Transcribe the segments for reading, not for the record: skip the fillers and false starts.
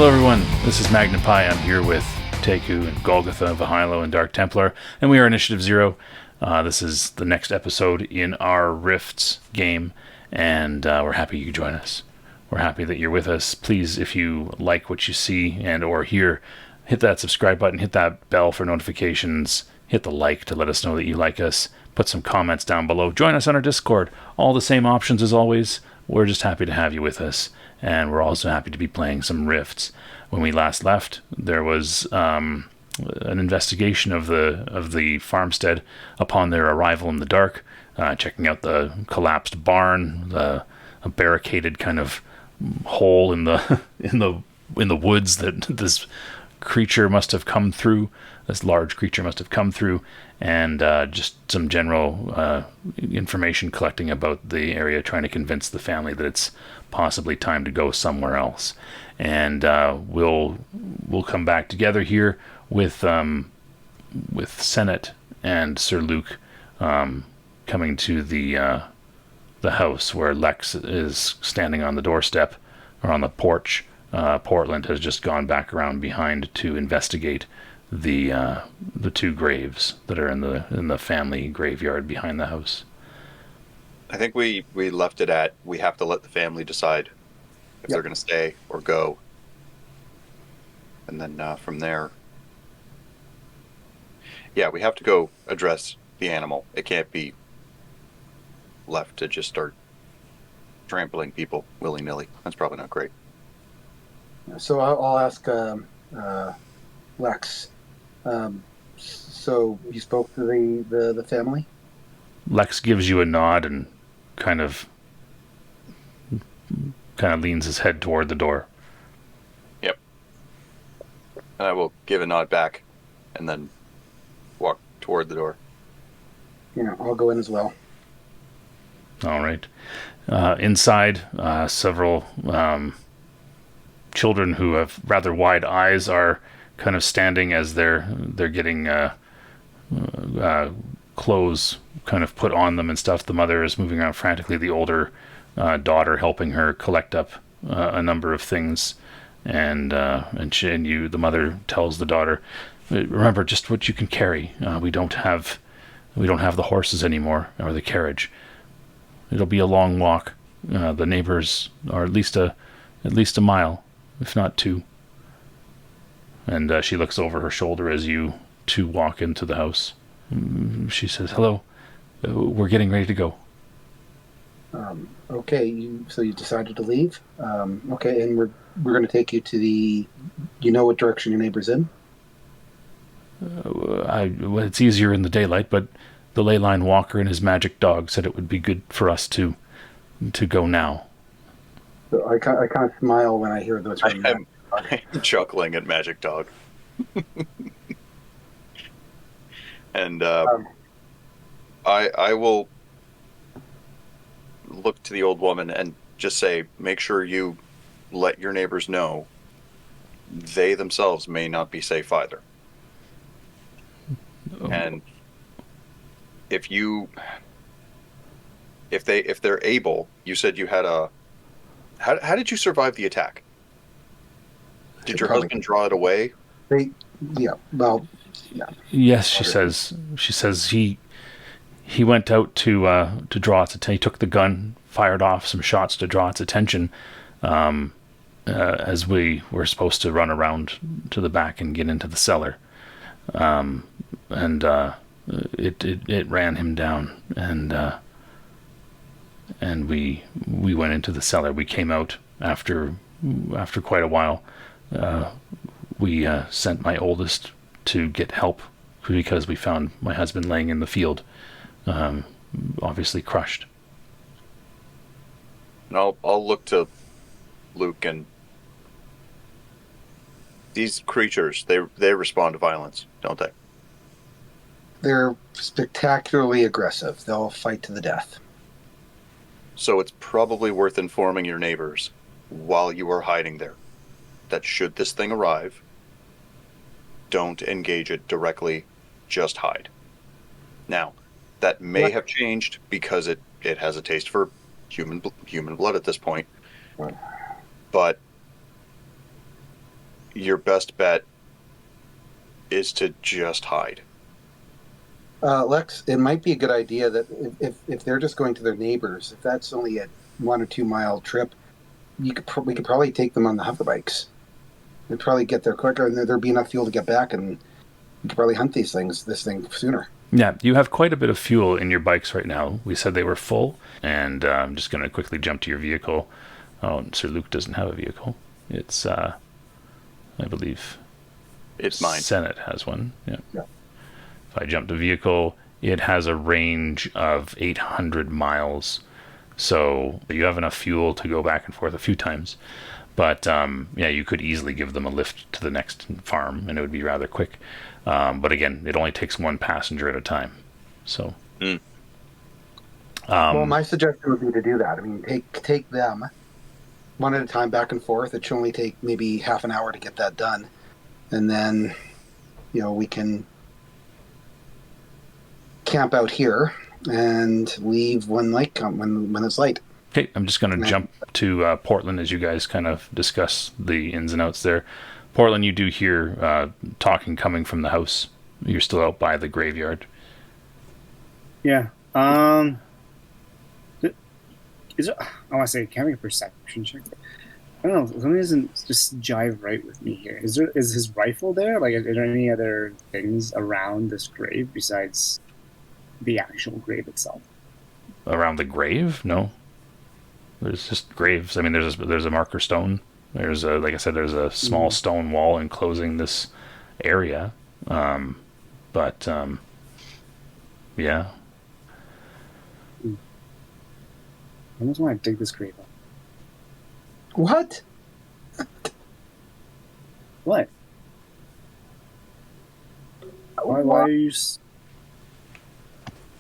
Hello everyone, this is Magnum Pi. I'm here with Teku and Golgotha, Vahilo, and Dark Templar, and we are Initiative Zero. This is the next episode in our Rifts game, and we're happy you could join us. We're happy that you're with us. Please, if you like what you see and or hear, hit that subscribe button, hit that bell for notifications, hit the like to let us know that you like us, put some comments down below, join us on our Discord. All the same options as always. We're just happy to have you with us. And we're also happy to be playing some Rifts. When we last left, there was an investigation of the farmstead upon their arrival in the dark, checking out the collapsed barn, a barricaded kind of hole in the in the woods that this creature must have come through. This large creature must have come through, and just some general information collecting about the area, trying to convince the family that it's possibly time to go somewhere else. And we'll come back together here with Senate and Sir Luke coming to the house where Lex is standing on the doorstep or on the porch. Portland has just gone back around behind to investigate the two graves that are in the family graveyard behind the house. I think we left it at we have to let the family decide if they're going to stay or go. And then from there, we have to go address the animal. It can't be left to just start trampling people willy-nilly. That's probably not great. So I'll ask Lex. So you spoke to the family? Lex gives you a nod and kind of leans his head toward the door. Yep. And I will give a nod back and then walk toward the door. Yeah, I'll go in as well. All right. Inside, several children who have rather wide eyes are kind of standing as they're getting clothes kind of put on them and stuff. The mother is moving around frantically. The older daughter helping her collect up a number of things, and the mother tells the daughter, "Remember just what you can carry. We don't have the horses anymore or the carriage. It'll be a long walk. The neighbors are at least a mile, if not two." And she looks over her shoulder as you two walk into the house. She says, "Hello, we're getting ready to go." Okay, so you decided to leave? Okay, and we're going to take you to the... You know what direction your neighbor's in? It's easier in the daylight, but the ley line walker and his magic dog said it would be good for us to go now. So I kind of smile when I hear those. I'm chuckling at Magic Dog. And I will look to the old woman and just say, make sure you let your neighbors know they themselves may not be safe either. Oh. And if they're able, you said you had how did you survive the attack? Did your husband draw it away? Yeah. Yes, she says he went out to draw its attention. He took the gun, fired off some shots to draw its attention, as we were supposed to run around to the back and get into the cellar, and it ran him down, and we went into the cellar. We came out after quite a while. We sent my oldest to get help because we found my husband laying in the field, obviously crushed. And I'll look to Luke, and these creatures, they respond to violence, don't they? They're spectacularly aggressive. They'll fight to the death. So it's probably worth informing your neighbors while you are hiding there that should this thing arrive, don't engage it directly, just hide. Now, that may have changed because it has a taste for human blood at this point. But your best bet is to just hide. Lex, it might be a good idea that if they're just going to their neighbors, if that's only a 1 or 2 mile trip, we could probably take them on the hover bikes. They'd probably get there quicker, and there'd be enough fuel to get back, and we could probably hunt this thing sooner. Yeah, you have quite a bit of fuel in your bikes right now. We said they were full, and I'm just going to quickly jump to your vehicle. Oh, Sir Luke doesn't have a vehicle. It's, I believe, It's mine. Senate has one. Yeah. Yeah. If I jump to vehicle, it has a range of 800 miles. So you have enough fuel to go back and forth a few times. But yeah, you could easily give them a lift to the next farm, and it would be rather quick. But again, it only takes one passenger at a time. So, Well, my suggestion would be to do that. I mean, take them one at a time, back and forth. It should only take maybe half an hour to get that done, and then we can camp out here and leave when it's light. okay, I'm just going to jump to Portland as you guys kind of discuss the ins and outs there. Portland, you do hear talking coming from the house. You're still out by the graveyard. Yeah. Is it, I want to say, can I make a perception check? I don't know. Something doesn't just jive right with me here. Is his rifle there? Like, are there any other things around this grave besides the actual grave itself? Around the grave? No. There's just graves. I mean, there's a marker stone. There's like I said, there's a small stone wall enclosing this area. But yeah. I almost want to dig this grave up. What? What? Why are you?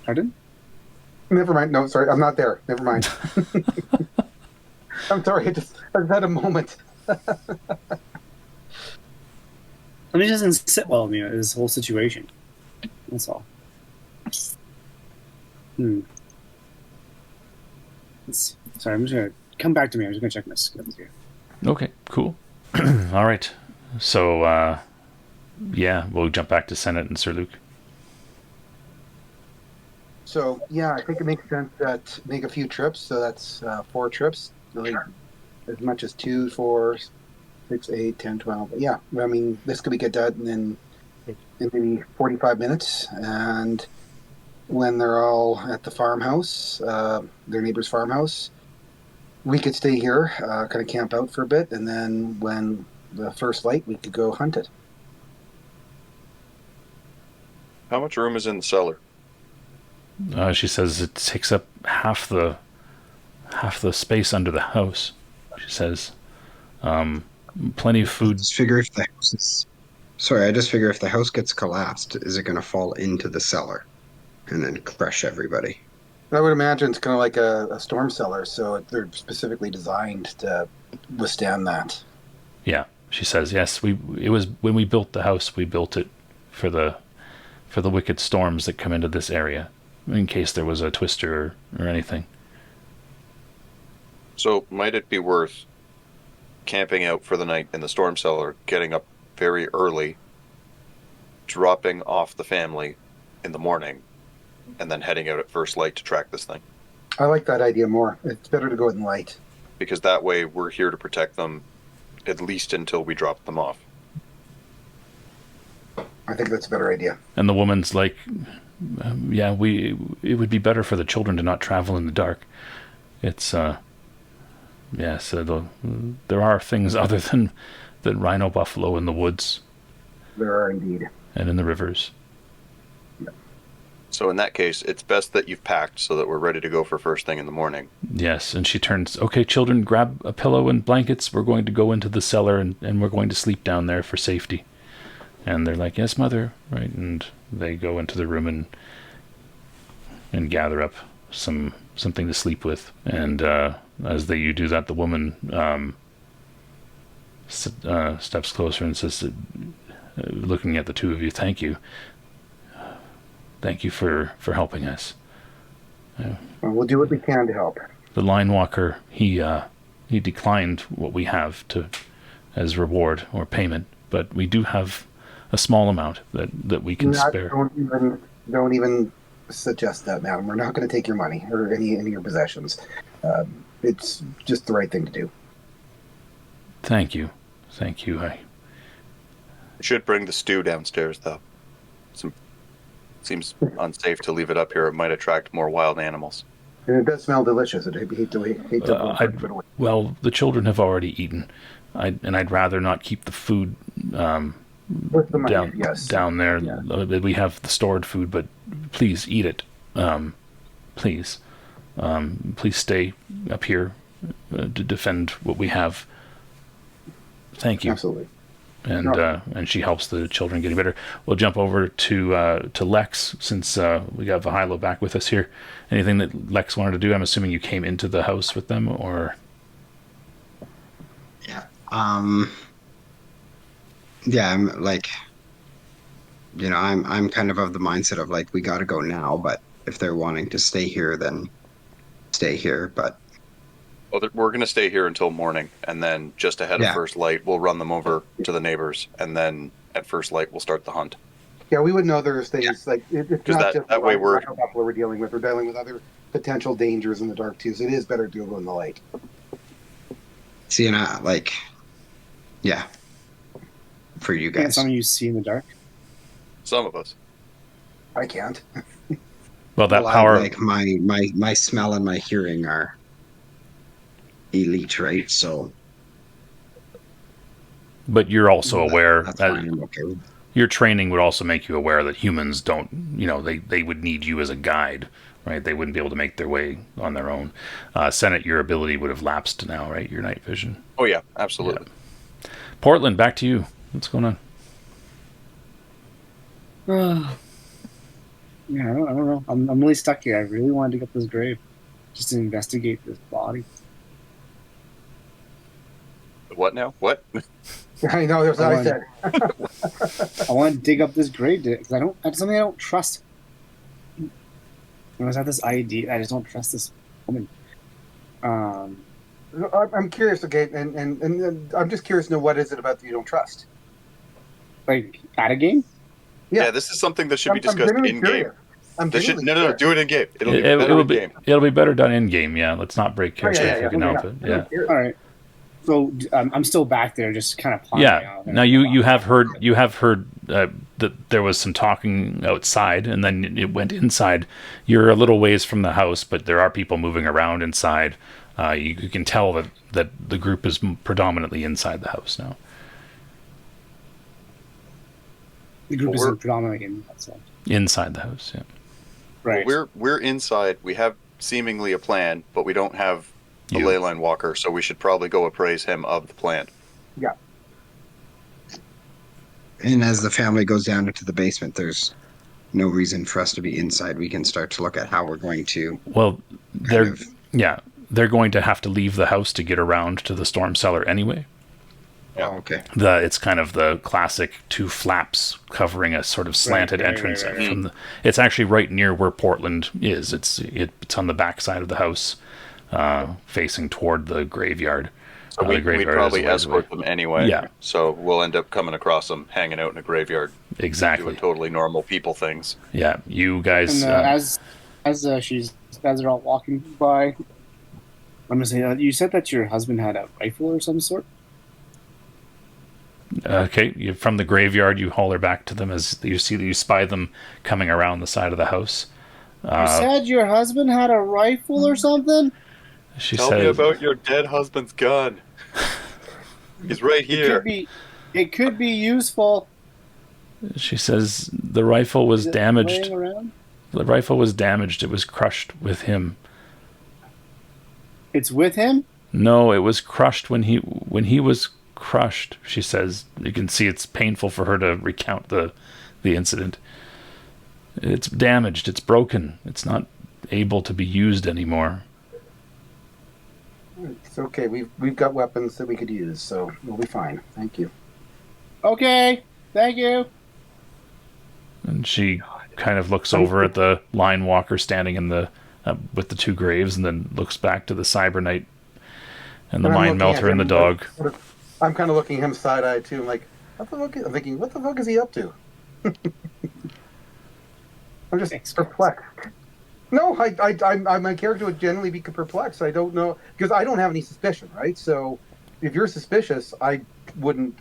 Pardon? Never mind. No, sorry, I'm not there. Never mind. I'm sorry. I just had a moment. I mean, it doesn't sit well with me, this whole situation. That's all. Sorry, I'm just going to come back to me. I'm just going to check my skills here. Okay, cool. All right. So, yeah, we'll jump back to Senate and Sir Luke. So, yeah, I think it makes sense that make a few trips. So that's 4 trips. Really, as much as 2, 4, 6, 8, 10, 12. Yeah, I mean, this could be get done in maybe 45 minutes. And when they're all at the farmhouse, their neighbor's farmhouse, we could stay here, kind of camp out for a bit. And then when the first light, we could go hunt it. How much room is in the cellar? She says it takes up half the space under the house. She says, plenty of food. I just figure if the house gets collapsed, is it going to fall into the cellar and then crush everybody? I would imagine it's kind of like a storm cellar, so they're specifically designed to withstand that. Yeah, she says, yes. It was when we built the house, we built it for the wicked storms that come into this area, in case there was a twister or anything. So might it be worth camping out for the night in the storm cellar, getting up very early, dropping off the family in the morning, and then heading out at first light to track this thing? I like that idea more. It's better to go in light. Because that way we're here to protect them at least until we drop them off. I think that's a better idea. And the woman's like, yeah, it would be better for the children to not travel in the dark. It's, yeah, so there are things other than rhino buffalo in the woods. There are indeed. And in the rivers. So in that case, it's best that you've packed so that we're ready to go for first thing in the morning. Yes, and she turns, okay, children, grab a pillow and blankets. We're going to go into the cellar and we're going to sleep down there for safety. And they're like, yes, mother, right? And they go into the room and gather up something to sleep with. And as you do that, the woman steps closer and says, looking at the two of you, thank you. Thank you for helping us. Well, we'll do what we can to help. The line walker, he declined what we have to as reward or payment, but we do have a small amount that we can spare. Don't even suggest that, madam. We're not going to take your money or any of your possessions. It's just the right thing to do. Thank you. You should bring the stew downstairs, though. Seems unsafe to leave it up here. It might attract more wild animals. And it does smell delicious. I'd hate to well, the children have already eaten, and I'd rather not keep the food with the money, down there. Yeah. We have the stored food, but please eat it. Please stay up here to defend what we have. Thank you. Absolutely. And she helps the children getting better. We'll jump over to Lex, since we got Holle back with us here. Anything that Lex wanted to do? I'm assuming you came into the house with them, or yeah. Yeah, I'm like, I'm kind of the mindset of like, we got to go now, but if they're wanting to stay here, then stay here. But we're going to stay here until morning, and then just ahead of first light, we'll run them over to the neighbors, and then at first light, we'll start the hunt. Yeah, we would know there's things like it's not just that way we're dealing with. We're dealing with other potential dangers in the dark too. So it is better to go in the light. See, and for you guys, something you see in the dark. Some of us. I can't. Well, power, like my smell and my hearing are elite, right? So, but you're also aware that I'm okay with. Your training would also make you aware that humans don't, they would need you as a guide, right? They wouldn't be able to make their way on their own. Senate, your ability would have lapsed now, right? Your night vision. Oh yeah, absolutely. Yeah. Portland, back to you. What's going on? Yeah, I don't know. I'm really stuck here. I really want to dig up this grave, just to investigate this body. What now? What? I know. That's what I said. I want to dig up this grave because it's something I don't trust. I was at this idea. I just don't trust this woman. I'm curious. Okay, and I'm just curious to know what is it about that you don't trust? Like at a game? Yeah, this is something that should be discussed in game. No, do it in game. It'll be better done in game. Yeah, let's not break character if we can help it. Yeah. All right. So I'm still back there, just kind of pondering. Yeah. Now you have heard that there was some talking outside, and then it went inside. You're a little ways from the house, but there are people moving around inside. You can tell that the group is predominantly inside the house now. The group is predominantly inside the house. Yeah. Right. We're inside. We have seemingly a plan, but we don't have a ley line walker, so we should probably go appraise him of the plan. Yeah. And as the family goes down into the basement, there's no reason for us to be inside. We can start to look at how we're going to. Well, they're going to have to leave the house to get around to the storm cellar anyway. Yeah. Oh, okay. It's kind of the classic two flaps covering a sort of slanted entrance. Right. It's actually right near where Portland is. It's on the back side of the house, facing toward the graveyard. So we'd probably escort them anyway. Yeah. So we'll end up coming across them hanging out in a graveyard. Exactly. Doing totally normal people things. Yeah. You guys. And as they're all walking by, I'm gonna say, you said that your husband had a rifle or some sort. Okay, from the graveyard, you holler back to them as you spy them coming around the side of the house. You said your husband had a rifle or something? Tell me about your dead husband's gun. He's right here. It could be useful. She says the rifle was damaged. Laying around? The rifle was damaged. It was crushed with him. It's with him? No, it was crushed when he was crushed. She says you can see it's painful for her to recount the incident. It's damaged. It's broken. It's not able to be used anymore. It's okay. We've got weapons that we could use, so we'll be fine. Thank you. Okay. Thank you. And she kind of looks over at the line walker standing in the with the two graves, and then looks back to the cyber knight and the mind melter and the dog. I'm kind of looking at him side-eyed too. I'm like, what the fuck? I'm thinking, what the fuck is he up to? I'm just perplexed. No, my character would generally be perplexed. I don't know because I don't have any suspicion, right? So, if you're suspicious, I would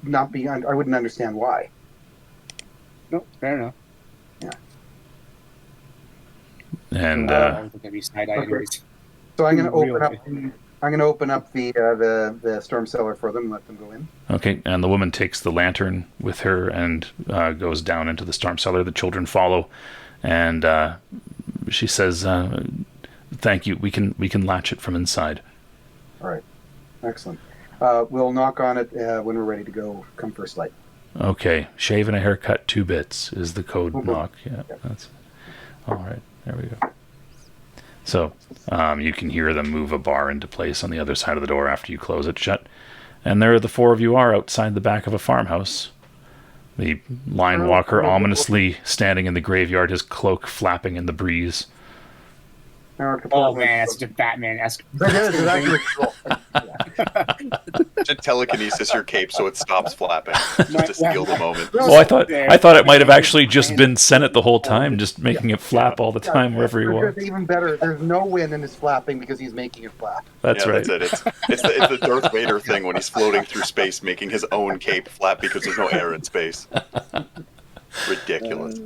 not be. I wouldn't understand why. No, fair enough. Yeah. And Okay. So I'm going to open up. I'm going to open up the storm cellar for them and let them go in. okay, and the woman takes the lantern with her and goes down into the storm cellar. The children follow, and she says, "Thank you. We can latch it from inside." All right, excellent. We'll knock on it when we're ready to go. Come first light. Okay, shave and a haircut, 2 bits is the code knock. Yeah, Yeah. that's all right. There we go. So you can hear them move a bar into place on the other side of the door after you close it shut. And there the 4 of you are outside the back of a farmhouse. The line walker ominously standing in the graveyard, his cloak flapping in the breeze. Oh man, that's such a Batman-esque. That is actually cool. Just telekinesis your cape so it stops flapping, just to steal the moment. Well, I thought it might have actually just been Senate the whole time, just making it flap all the time wherever you are. Even better, there's no wind in his flapping because he's making it flap. That's right. That's it. It's the Darth Vader thing when he's floating through space, making his own cape flap because there's no air in space. Ridiculous.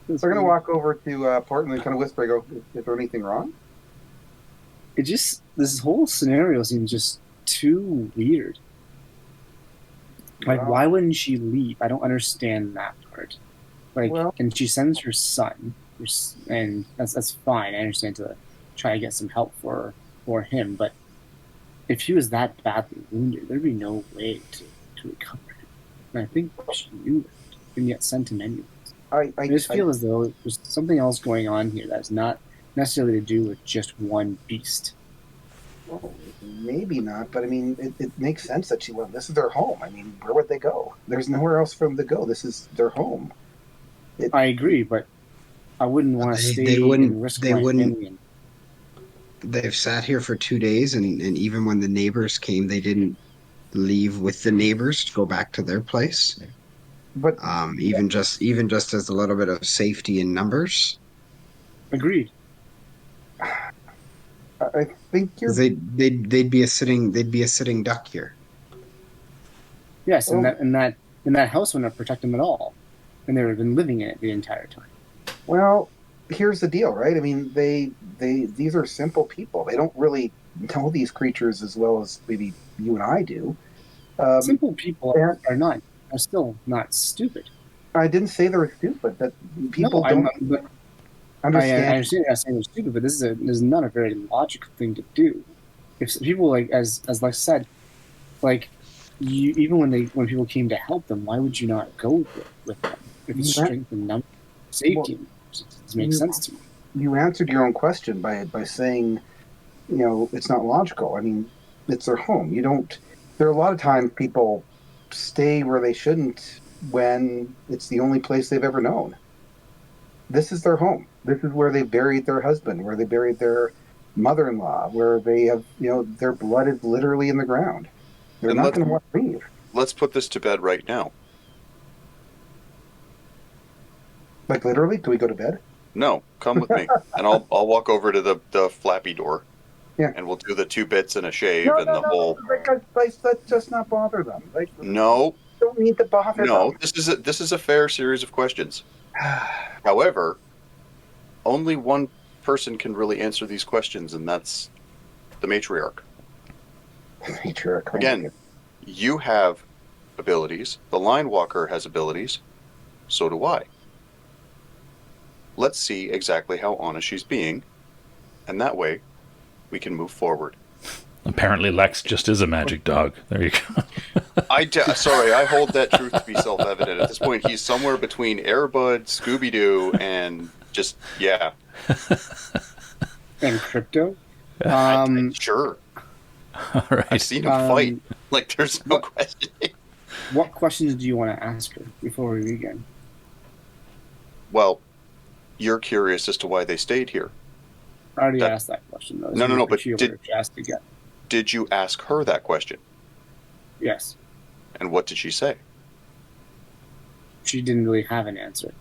So I'm going to walk over to Portland and kind of whisper, I go, is there anything wrong? This whole scenario seems just too weird. Like, Wow. why wouldn't she leave? I don't understand that part. Like, Well- and she sends her son, and that's fine. I understand to try to get some help for him, but if he was that badly wounded, there'd be no way to recover him. And I think she knew that, and yet sent him anyway. I just feel as though there's something else going on here that's not necessarily to do with just one beast. Well, maybe not, but I mean, it makes sense that this is their home. I mean, where would they go? There's nowhere else for them to go. This is their home. I agree, but I wouldn't want to stay and risk my opinion. They've sat here for 2 days, and even when the neighbors came, they didn't leave with the neighbors to go back to their place. But Even just as a little bit of safety in numbers. Agreed. I think you're. They'd be a sitting duck here. Yes, and that house wouldn't have protected them at all, and they would have been living in it the entire time. Well, here's the deal, right? I mean, these are simple people. They don't really know these creatures as well as maybe you and I do. Simple people are still not stupid. I didn't say they were stupid. That people don't understand. I understand you're not saying they're stupid, but this is not a very logical thing to do. If people, like as Lex said, like even when people came to help them, why would you not go with them? If it's strength and number, safety, it makes sense to me. You answered your own question by saying, it's not logical. I mean, it's their home. There are a lot of times people stay where they shouldn't when it's the only place they've ever known. This is their home. This is where they buried their husband, where they buried their mother-in-law, where they have, their blood is literally in the ground. They're not going to want to leave. Let's put this to bed right now. Like literally? Do we go to bed? No, come with me, and I'll walk over to the flappy door. Yeah. And we'll do the 2 bits and a shave and the whole. Let's just not bother them. No. Don't need to bother them. No, this is a fair series of questions. However, only one person can really answer these questions, and that's the matriarch. Matriarch. Again, you have abilities. The line walker has abilities. So do I. Let's see exactly how honest she's being, and that way we can move forward. Apparently Lex just is a magic dog. There you go. Sorry, I hold that truth to be self-evident. At this point, he's somewhere between Airbud, Scooby-Doo, and just, yeah. And crypto? Sure. All right. I've seen him fight. Like, there's no question. What questions do you want to ask her before we begin? Well, you're curious as to why they stayed here. I already asked that question, though. No, but she asked again. Did you ask her that question? Yes. And what did she say? She didn't really have an answer.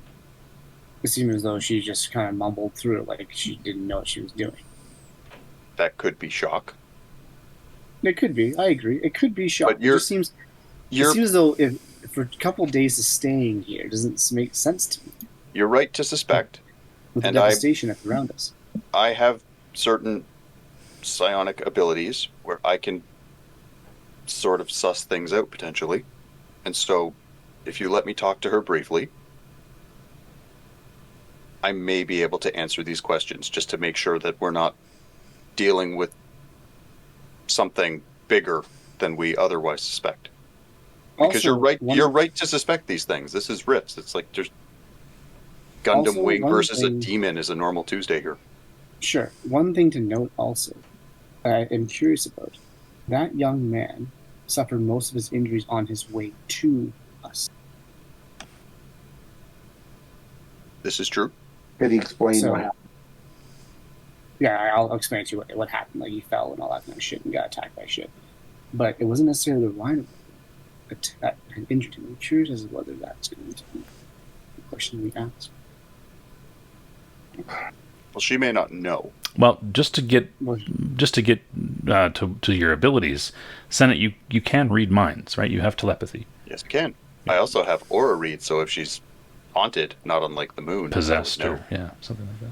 It seemed as though she just kind of mumbled through it, like she didn't know what she was doing. That could be shock. It could be. I agree. It could be shock. But It just seems. It seems as though if for a couple of days of staying here doesn't make sense to me. You're right to suspect. With the And devastation that's around us. I have certain psionic abilities where I can sort of suss things out potentially. And so, if you let me talk to her briefly, I may be able to answer these questions just to make sure that we're not dealing with something bigger than we otherwise suspect. Because Also, you're right to suspect these things. This is Rifts. It's like there's Gundam Also, Wing one versus a thing- demon is a normal Tuesday here. Sure. One thing to note also, that I am curious about, that young man suffered most of his injuries on his way to us. This is true. Did he explain So- what happened? Yeah, I'll explain to you what happened. Like, he fell and all that kind of shit and got attacked by shit. But it wasn't necessarily the rhino that had injured him. I'm curious as to whether that's going to be the question we ask. Well, she may not know. Well, just to get Well, to your abilities, Senate, you can read minds, right? You have telepathy. Yes, I can. I also have aura read, so if she's haunted, not unlike the moon, Possessed, I would or know. yeah, something like that.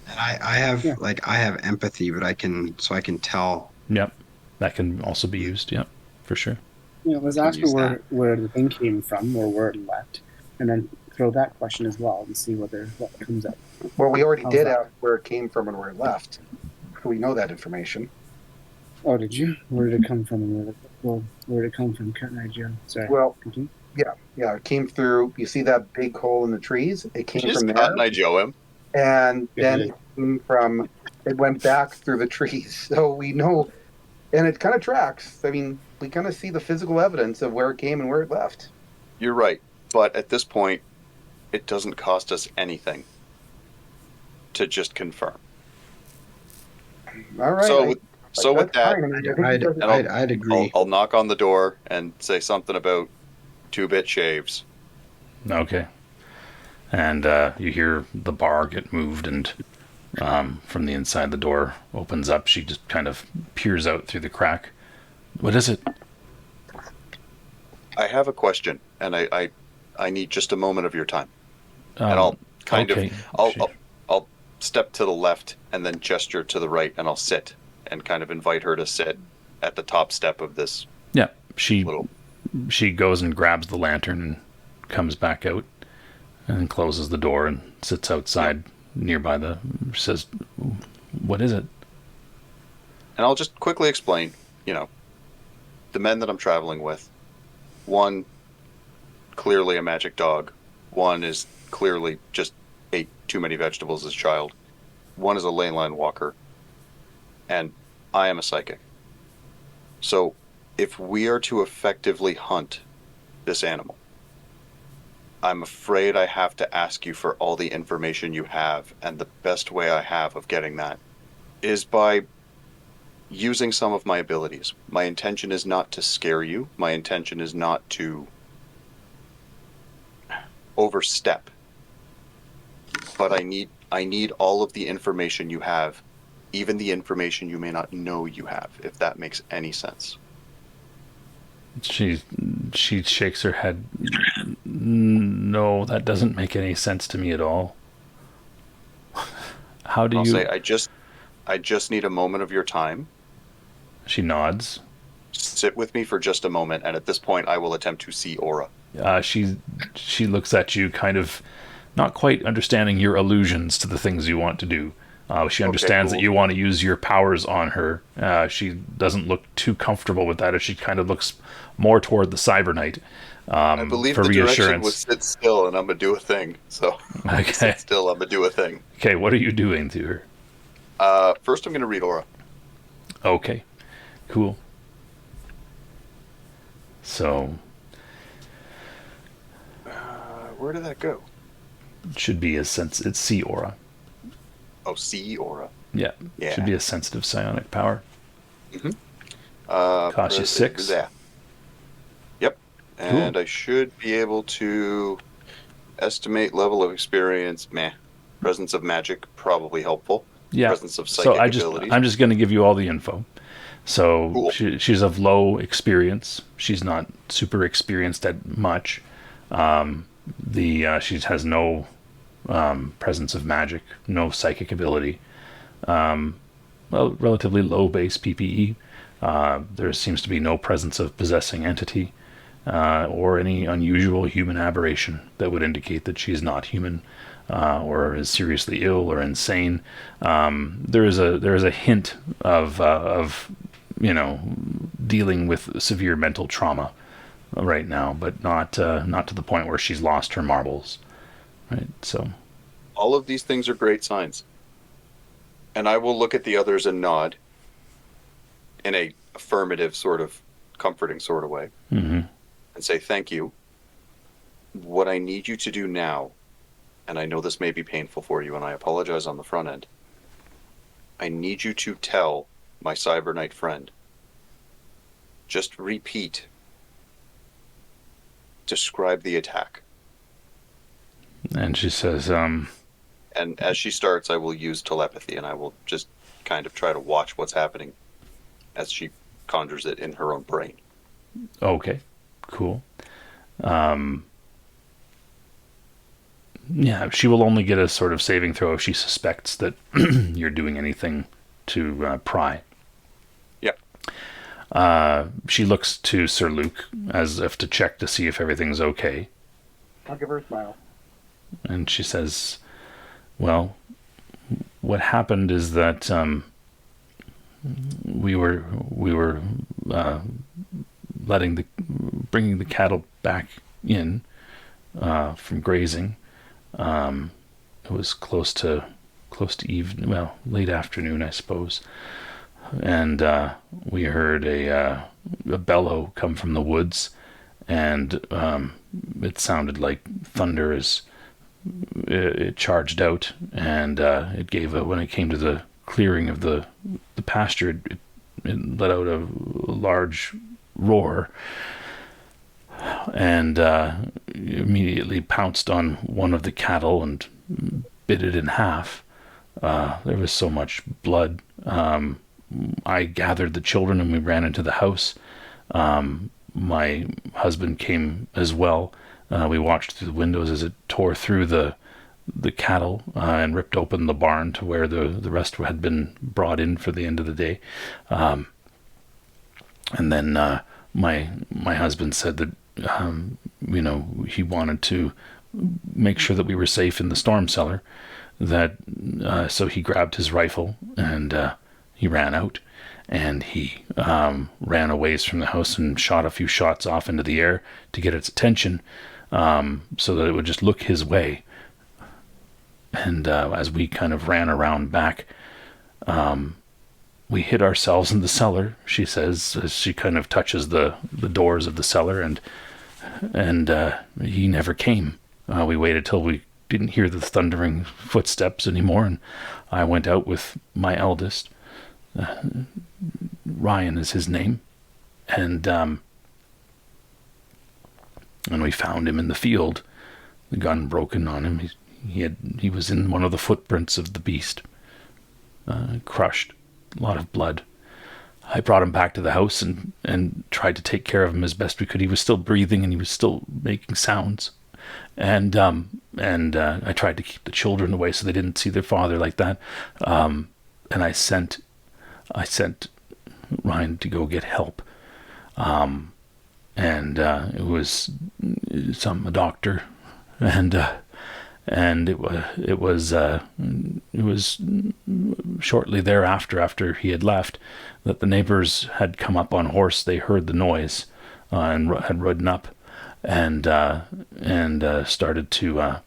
And I have Yeah. I have empathy, but I can tell. Yep, that can also be used. Yep, for sure. let's Can ask her use where the thing came from or where it left, and then throw that question as well and see what comes up. Well, we already How's did that? ask where it came from and where it left. So we know that information. Oh, did you? Where did it come from? And where did it come from? Cut Eye Joe. Sorry. Well, Continue. yeah, it came through. You see that big hole in the trees? It came Just from Cotton there. Eye Joe him. And then Yeah. it came from, it went back through the trees. So we know, and it kind of tracks. I mean, we kind of see the physical evidence of where it came and where it left. You're right. But at this point, it doesn't cost us anything to just confirm. All right. So with that's that, fine. I mean, I think I'd, it doesn't- I'd agree. I'll knock on the door and say something about 2-bit shaves. Okay. And you hear the bar get moved, and from the inside, the door opens up. She just kind of peers out through the crack. What is it? I have a question, and I need just a moment of your time. And Um, I'll kind okay. of I'll step to the left and then gesture to the right, and I'll sit and kind of invite her to sit at the top step of this Yeah, she little. goes and grabs the lantern and comes back out and closes the door and sits outside nearby says, "What is it?" And I'll just quickly explain, the men that I'm traveling with. One, clearly a magic dog. One is clearly just ate too many vegetables as a child. One is a ley line walker. And I am a psychic. So if we are to effectively hunt this animal, I'm afraid I have to ask you for all the information you have, and the best way I have of getting that is by using some of my abilities. My intention is not to scare you. My intention is not to overstep. But I need all of the information you have, even the information you may not know you have, if that makes any sense. She shakes her head. No, that doesn't make any sense to me at all. How do I'll you? say I just need a moment of your time. She nods. Sit with me for just a moment, and at this point I will attempt to see aura. She looks at you, kind of not quite understanding your allusions to the things you want to do. She understands cool. that you want to use your powers on her. She doesn't look too comfortable with that, as she kind of looks more toward the Cyber Knight I believe for the direction reassurance. was sit still, and I'm gonna do a thing. So Okay. sit still, I'm gonna do a thing. Okay, what are you doing to her? First, I'm gonna read aura. Okay, cool. So Where did that go? it should be a sense. It's sea aura. Oh, see aura. Yeah, Yeah. should be a sensitive psionic power. Cost you 6. Yeah. Yep. And I should be able to estimate level of experience. Meh. Presence of magic, probably helpful. Yeah. Presence of So psychic abilities. I'm just going to give you all the info. So Cool. she's of low experience. She's not super experienced at much. She has no presence of magic, no psychic ability. Relatively low base PPE. There seems to be no presence of possessing entity or any unusual human aberration that would indicate that she's not human or is seriously ill or insane. There is a hint of dealing with severe mental trauma right now, but not to the point where she's lost her marbles. Right. So all of these things are great signs. And I will look at the others and nod in a affirmative sort of comforting sort of way and say thank you. What I need you to do now, and I know this may be painful for you and I apologize on the front end, I need you to tell my Cyber Knight friend, just describe the attack. And she says, And as she starts, I will use telepathy, and I will just kind of try to watch what's happening as she conjures it in her own brain. Okay, cool. Yeah, she will only get a sort of saving throw if she suspects that you're doing anything to pry. Yep. She looks to Sir Luke as if to check to see if everything's okay. I'll give her a smile. And she says, well, what happened is that we were bringing the cattle back in from grazing. It was close to evening, well, late afternoon, I suppose, and we heard a bellow come from the woods, and it sounded like thunder as it charged out, and it gave when it came to the clearing of the pasture, it let out a large roar, and immediately pounced on one of the cattle and bit it in half. There was so much blood. I gathered the children and we ran into the house. My husband came as well. We watched through the windows as it tore through the cattle and ripped open the barn to where the rest had been brought in for the end of the day. And then my husband said that he wanted to make sure that we were safe in the storm cellar. So he grabbed his rifle and he ran out. And he ran a ways from the house and shot a few shots off into the air to get its attention, so that it would just look his way. And as we kind of ran around back, we hid ourselves in the cellar, she says, as she kind of touches the doors of the cellar, and he never came. We waited till we didn't hear the thundering footsteps anymore, and I went out with my eldest. Ryan is his name, and we found him in the field, the gun broken on him. He was in one of the footprints of the beast, crushed, a lot of blood. I brought him back to the house and tried to take care of him as best we could. He was still breathing and he was still making sounds, and I tried to keep the children away so they didn't see their father like that. And I sent Ryan to go get help, and it was a doctor, and it was shortly thereafter, after he had left, that the neighbors had come up on horse. They heard the noise and had ridden up, and started to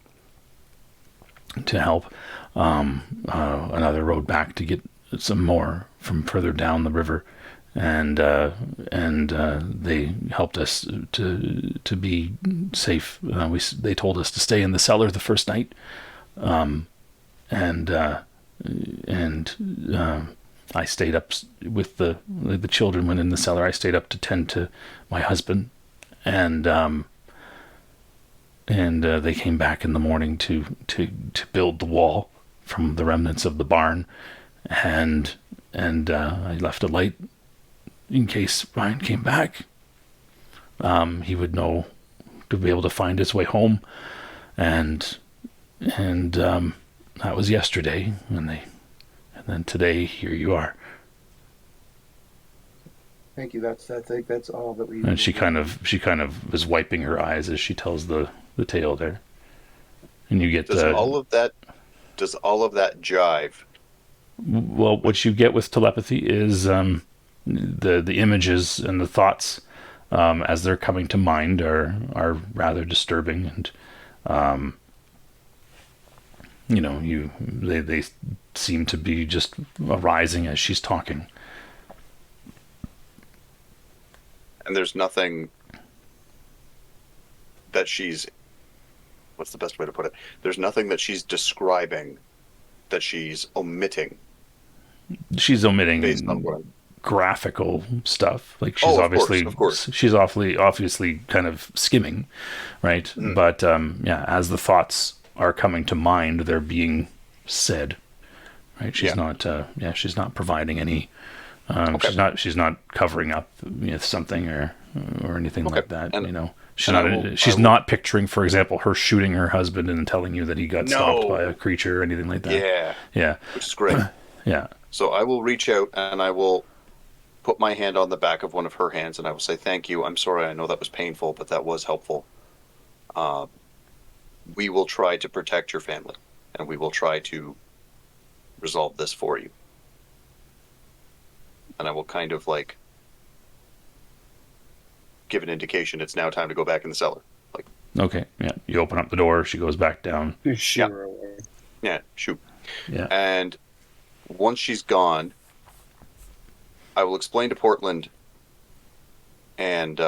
help. Another rode back to get some more from further down the river, and they helped us to be safe. They told us to stay in the cellar the first night, and I stayed up with the children went in the cellar. I stayed up to tend to my husband, and they came back in the morning to build the wall from the remnants of the barn, and I left a light in case Ryan came back. He would know to be able to find his way home, and that was yesterday, and then today here you are. Thank you. I think that's all that we. And she kind of is wiping her eyes as she tells the tale there, and you get Does all of that jive? Well, what you get with telepathy is the images and the thoughts as they're coming to mind are rather disturbing, and they seem to be just arising as she's talking. And there's nothing that she's, what's the best way to put it? There's nothing that she's describing that she's omitting. She's omitting based on what? Graphical stuff. Like she's of course. She's obviously kind of skimming, right? Mm. But as the thoughts are coming to mind, they're being said, right? She's not she's not providing any she's not covering up something or anything like that. And, she's not picturing, for example, her shooting her husband and telling you that he got stopped by a creature or anything like that. Yeah, which is great. Yeah. So I will reach out and I will put my hand on the back of one of her hands and I will say, thank you. I'm sorry. I know that was painful, but that was helpful. We will try to protect your family and we will try to resolve this for you. And I will kind of like give an indication it's now time to go back in the cellar. Like, okay. Yeah. You open up the door. She goes back down. Sure. Yeah. Shoot. Yeah. And once she's gone, I will explain to Portland and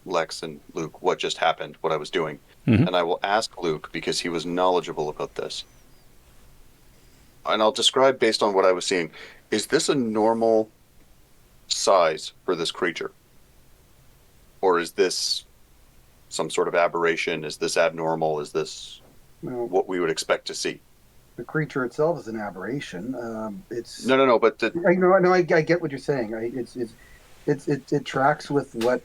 Lex and Luke what just happened, what I was doing. Mm-hmm. And I will ask Luke, because he was knowledgeable about this. And I'll describe based on what I was seeing. Is this a normal size for this creature? Or is this some sort of aberration? Is this abnormal? Is this what we would expect to see? The creature itself is an aberration. It's no. But I get what you're saying. It tracks with what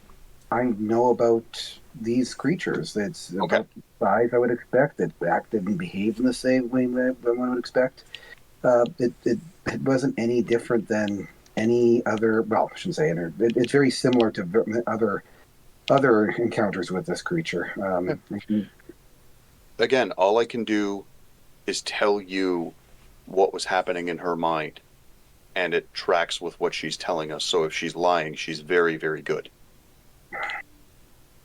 I know about these creatures. It's about the size I would expect. It acted and behaved in the same way that one would expect. It wasn't any different than any other. Well, I shouldn't say any. It's very similar to other encounters with this creature. Again, all I can do is tell you what was happening in her mind, and it tracks with what she's telling us. So if she's lying, she's very, very good.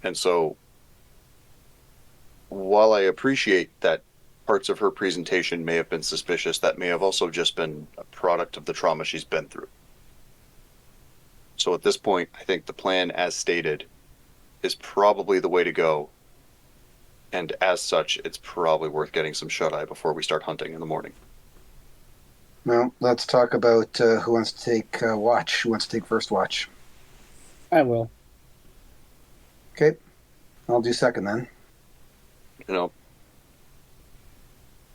And so while I appreciate that parts of her presentation may have been suspicious, that may have also just been a product of the trauma she's been through. So at this point, I think the plan as stated is probably the way to go. And as such, it's probably worth getting some shut-eye before we start hunting in the morning. Well, let's talk about who wants to take watch. Who wants to take first watch? I will. Okay. I'll do second then.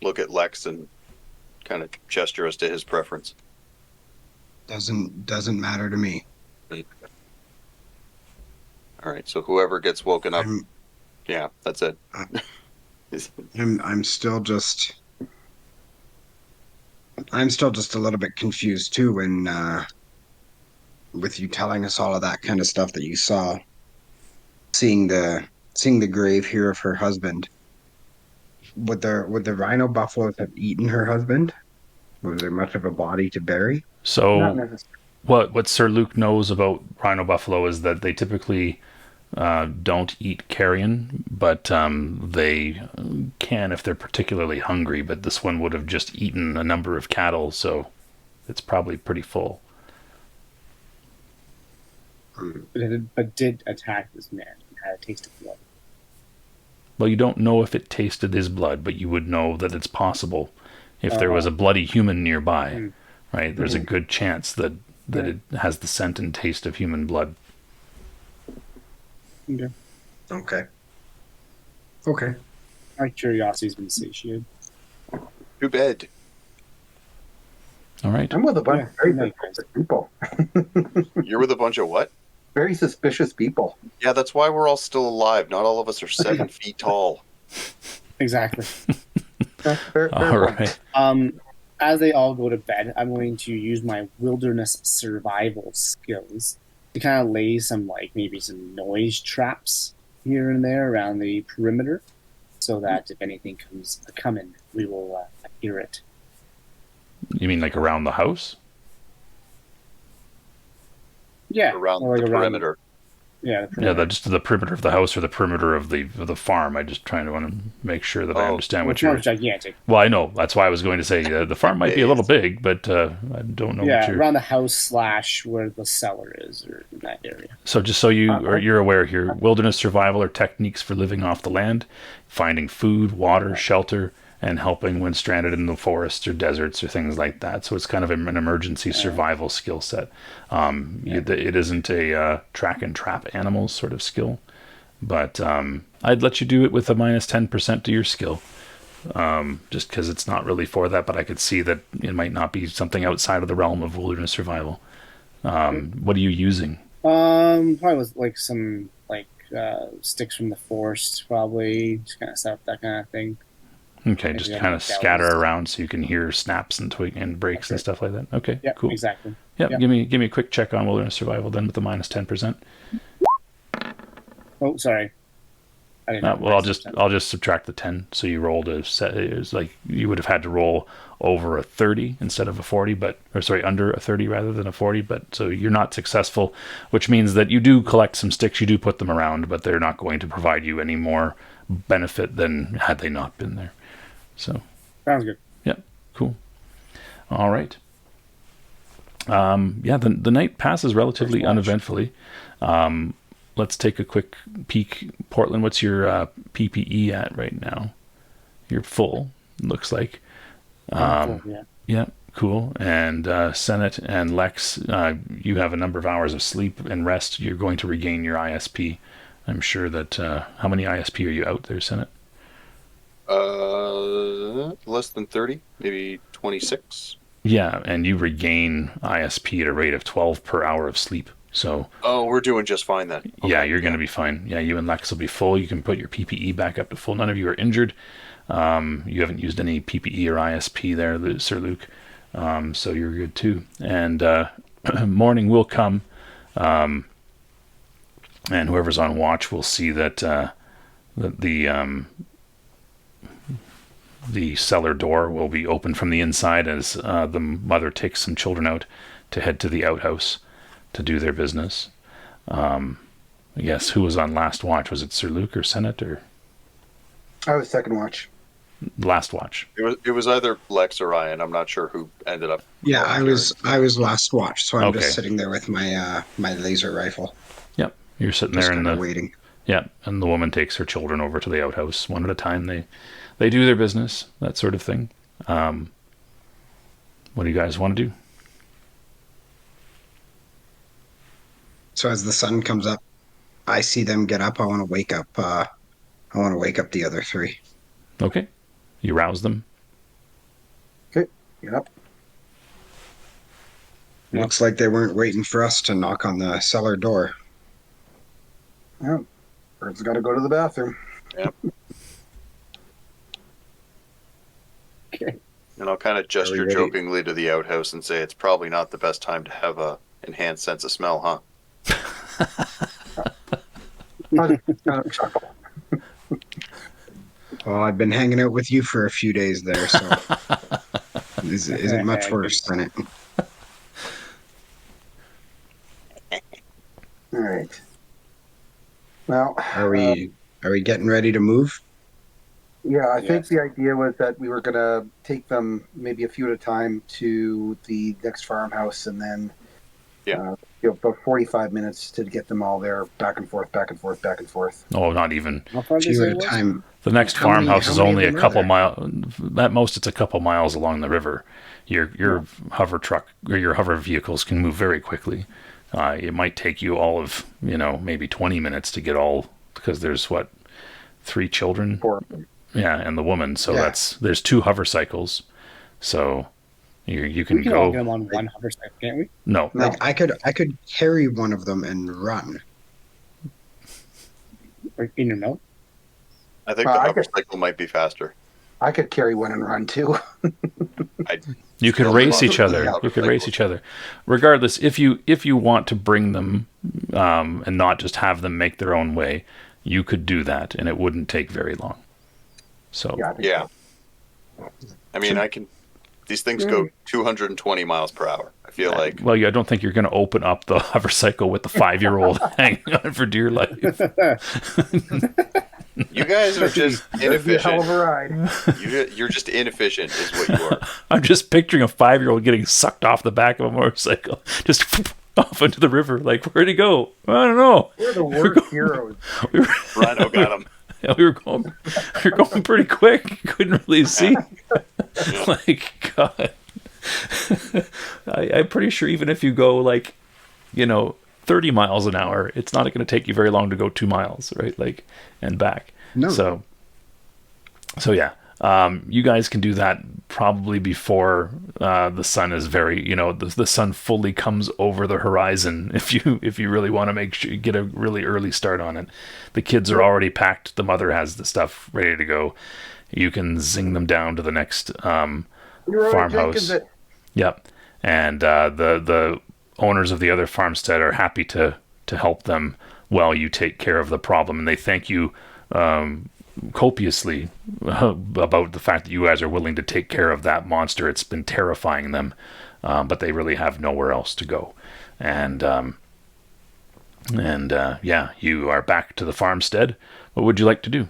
Look at Lex and kind of gesture as to his preference. Doesn't matter to me. All right, so whoever gets woken up, yeah, that's it. I'm still just a little bit confused too when with you telling us all of that kind of stuff that you saw, seeing the grave here of her husband. Would the rhino buffaloes have eaten her husband? Was there much of a body to bury? So what Sir Luke knows about rhino buffalo is that they typically don't eat carrion, but they can if they're particularly hungry. But this one would have just eaten a number of cattle, so it's probably pretty full. But did attack this man and had a taste of blood. Well, you don't know if it tasted his blood, but you would know that it's possible if there was a bloody human nearby, right? There's a good chance that it has the scent and taste of human blood. Okay. Okay. My curiosity's been satiated. Too bad. All right. I'm with a bunch Yeah, of very good night, suspicious people. You're with a bunch of what? Very suspicious people. Yeah, that's why we're all still alive. Not all of us are 7 feet tall. Exactly. Fair All point. right. As they all go to bed, I'm going to use my wilderness survival skills to kind of lay some, maybe some noise traps here and there around the perimeter, so that if anything comes coming, we will hear it. You mean like around the house? Yeah, Around or the perimeter. Yeah, the Yeah, perimeter. just the perimeter of the house or the perimeter of the farm. I just trying to want to make sure that I Oh, understand Well, what it's more you're. gigantic. Well, I know that's why I was going to say the farm might be a little big, but I don't know what Yeah, you're. around the house / where the cellar is, or in that area. So just so you're aware here, wilderness survival are techniques for living off the land, finding food, water, shelter, and helping when stranded in the forests or deserts or things like that. So it's kind of an emergency survival skill set. It isn't a track and trap animals sort of skill, but I'd let you do it with a minus 10% to your skill. Just because it's not really for that, but I could see that it might not be something outside of the realm of wilderness survival. What are you using? Probably with some sticks from the forest, probably just kind of set up that kind of thing. Okay, Maybe just like kind of bells. scatter around so you can hear snaps and twig and breaks and stuff like that. Okay, Yeah, cool. exactly. Yep, Yep. give me a quick check on wilderness survival then with the minus 10%. Oh, sorry. I didn't have Well, I'll my just subtract the 10. So you rolled a set. It was like you would have had to roll over a 30 instead of a 40, under a 30 rather than a 40. But so you're not successful, which means that you do collect some sticks. You do put them around, but they're not going to provide you any more benefit than had they not been there. So Sounds good. yeah, cool. All right. The night passes relatively uneventfully. Let's take a quick peek. Portland, what's your PPE at right now? You're full, looks like. Cool, yeah. Yeah, cool. And Senate and Lex, you have a number of hours of sleep and rest. You're going to regain your ISP. I'm sure that... how many ISP are you out there, Senate? Less than 30, maybe 26. Yeah, and you regain ISP at a rate of 12 per hour of sleep. So... Oh, we're doing just fine then. Okay, yeah, you're going to be fine. Yeah, you and Lex will be full. You can put your PPE back up to full. None of you are injured. You haven't used any PPE or ISP there, Sir Luke. So you're good too. And morning will come, and whoever's on watch will see that the cellar door will be open from the inside as the mother takes some children out to head to the outhouse to do their business. Yes, who was on last watch? Was it Sir Luke or Senate or I was second watch. last watch? It was either Lex or Ryan. I'm not sure who ended up. Yeah, I was last watch, so I'm Okay. just sitting there with my my laser rifle, Yep, you're sitting just there in kind of the waiting. yeah, and the woman takes her children over to the outhouse one at a time. They do their business, that sort of thing. What do you guys want to do? So as the sun comes up, I see them get up. I want to wake up. I want to wake up the other three. Okay, you rouse them. Okay. Yep. Looks like they weren't waiting for us to knock on the cellar door. Yeah. Bird's got to go to the bathroom. Yep. Okay. And I'll kind of gesture ready? jokingly to the outhouse and say it's probably not the best time to have a enhanced sense of smell, huh? Chuckle. Well, I've been hanging out with you for a few days there, so isn't much worse than it. All right. Well, Are we getting ready to move? yeah, I think Yes. the idea was that we were going to take them maybe a few at a time to the next farmhouse and then Yeah. about 45 minutes to get them all there, back and forth, back and forth, back and forth. Oh, not even How far did Few they at say a it was? time. The next How many- farmhouse how is many only of a them are couple there? miles. At most, it's a couple miles along the river. Your hover truck or your hover vehicles can move very quickly. It might take you all of maybe 20 minutes to get all, because there's 3 children, 4. yeah, and the woman. So Yeah. there's 2 hover cycles. So you can We can all get go. them on one hover cycle, can't we? No, No. Like I could carry one of them and run. Or in your mouth? I think Well, the I hover could- cycle might be faster. I could carry one and run too. you could Still race love each the other. hover You could race cycle. each other. Regardless, if you want to bring them and not just have them make their own way, you could do that, and it wouldn't take very long. So Yeah, I think Yeah. I mean, these things go 220 miles per hour. I feel like well, I don't think you're going to open up the hover cycle with the 5-year-old hanging on for dear life. you guys are just that'd be a hell of inefficient. a ride. You're just inefficient, is what you are. I'm just picturing a 5-year-old getting sucked off the back of a motorcycle, just off into the river. Like, where'd he go? I don't know. We're the worst heroes. Rhino got him. We were going pretty quick. Couldn't really see. Like, God. I'm pretty sure even if you go 30 miles an hour, it's not going to take you very long to go 2 miles, right? Like, and back. No. So yeah. You guys can do that probably before the sun is the sun fully comes over the horizon. If you really want to make sure you get a really early start on it, the kids are already packed. The mother has the stuff ready to go. You can zing them down to the next Leroy farmhouse. Jenkins it. Yep, and the owners of the other farmstead are happy to help them while you take care of the problem, and they thank you copiously about the fact that you guys are willing to take care of that monster. It's been terrifying them, but they really have nowhere else to go. And yeah, you are back to the farmstead. What would you like to do?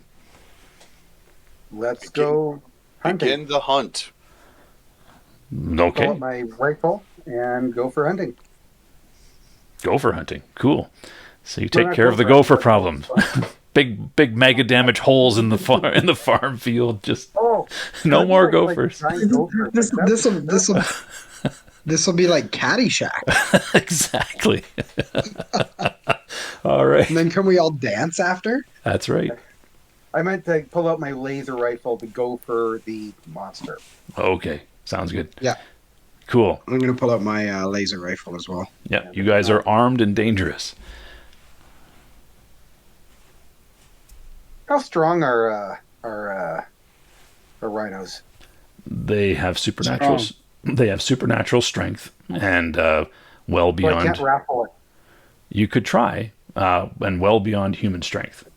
Let's go hunting. Begin the hunt. Pull Okay, up my rifle and go for hunting. gopher hunting. Cool. So you Well, take not care of the gopher gopher hunting, problem. Big mega damage holes in the farm field. Just Oh, no more like gophers. giant gophers. This will be like Caddyshack. Exactly. All right. And then can we all dance after? That's right. I meant to pull out my laser rifle to go for the monster. Okay. Sounds good. Yeah. Cool. I'm gonna pull out my laser rifle as well. Yeah. You guys are armed and dangerous. How strong are rhinos? They have supernatural. They have supernatural strength and well So I beyond. can't raffle it. You could try and well beyond human strength.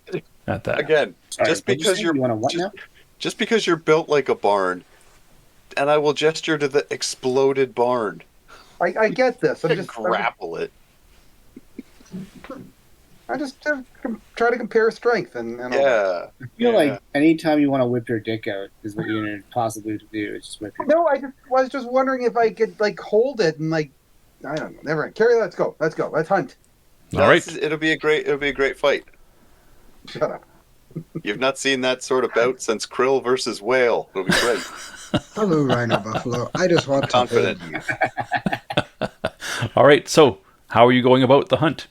At that. Again, Sorry, just what'd you because say? you're You want to what now? just because you're built like a barn, and I will gesture to the exploded barn I get this. and grapple it. I just try to compare strength and all that. Yeah. I feel like anytime you want to whip your dick out is what you're going to possibly do. Is just whip your No, I was just wondering if I could hold it and I don't know. Never mind. Carrie, let's go. Let's hunt. All right. It'll be a great fight. Shut up. You've not seen that sort of bout since Krill versus Whale. It'll be great. Hello, Rhino Buffalo. I just want Confident. to hold you. All right. So, how are you going about the hunt?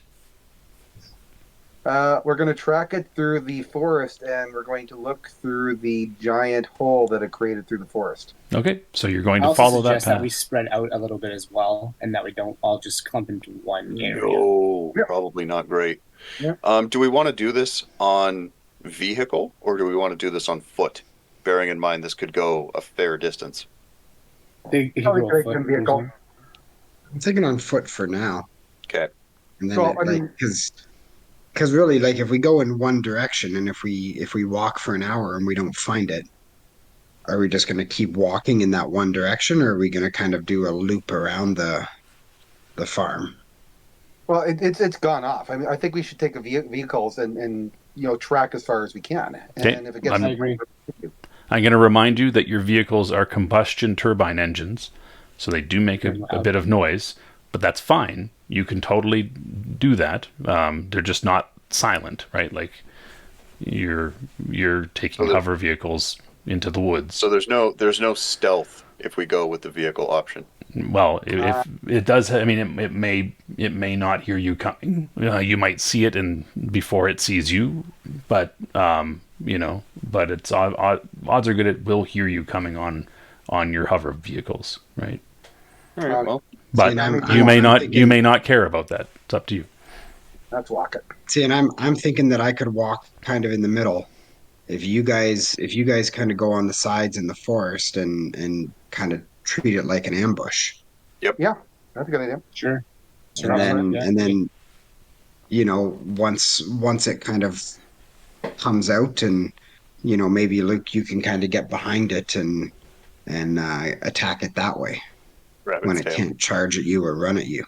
We're going to track it through the forest, and we're going to look through the giant hole that it created through the forest. Okay. So you're going I to also follow that suggest that path. we spread out a little bit as well, and that we don't all just clump into one area. No, Yeah. probably not great. Yeah. Do we want to do this on vehicle or do we want to do this on foot? Bearing in mind this could go a fair distance. It could Probably go great afoot, in vehicle. usually. I'm thinking on foot for now. Okay. And then So, I mean- because really, like, if we go in one direction and if we walk for an hour and we don't find it, are we just going to keep walking in that one direction, or are we going to kind of do a loop around the farm? Well, it's gone off. I mean, I think we should take vehicles and track as far as we can. Okay. And if it gets, I'm- I agree. I'm going to remind you that your vehicles are combustion turbine engines, so they do make a bit of noise, but that's fine. You can totally do that. They're just not silent, right? Like, you're taking So hover vehicles into the woods. So there's no stealth if we go with the vehicle option. Well, if it does, I mean, it may not hear you coming. You might see it and before it sees you, but but it's odds are good it will hear you coming on your hover vehicles, right? All right. Well, But See, you may I'm not thinking- you may not care about that. It's up to you. Let's walk it. See, and I'm thinking that I could walk kind of in the middle. If you guys kind of go on the sides in the forest and kind of treat it like an ambush. Yeah, that's a good idea. Sure. And then once it kind of comes out and maybe Luke, you can kind of get behind it and attack it that way grab when its it tail. can't charge at you or run at you.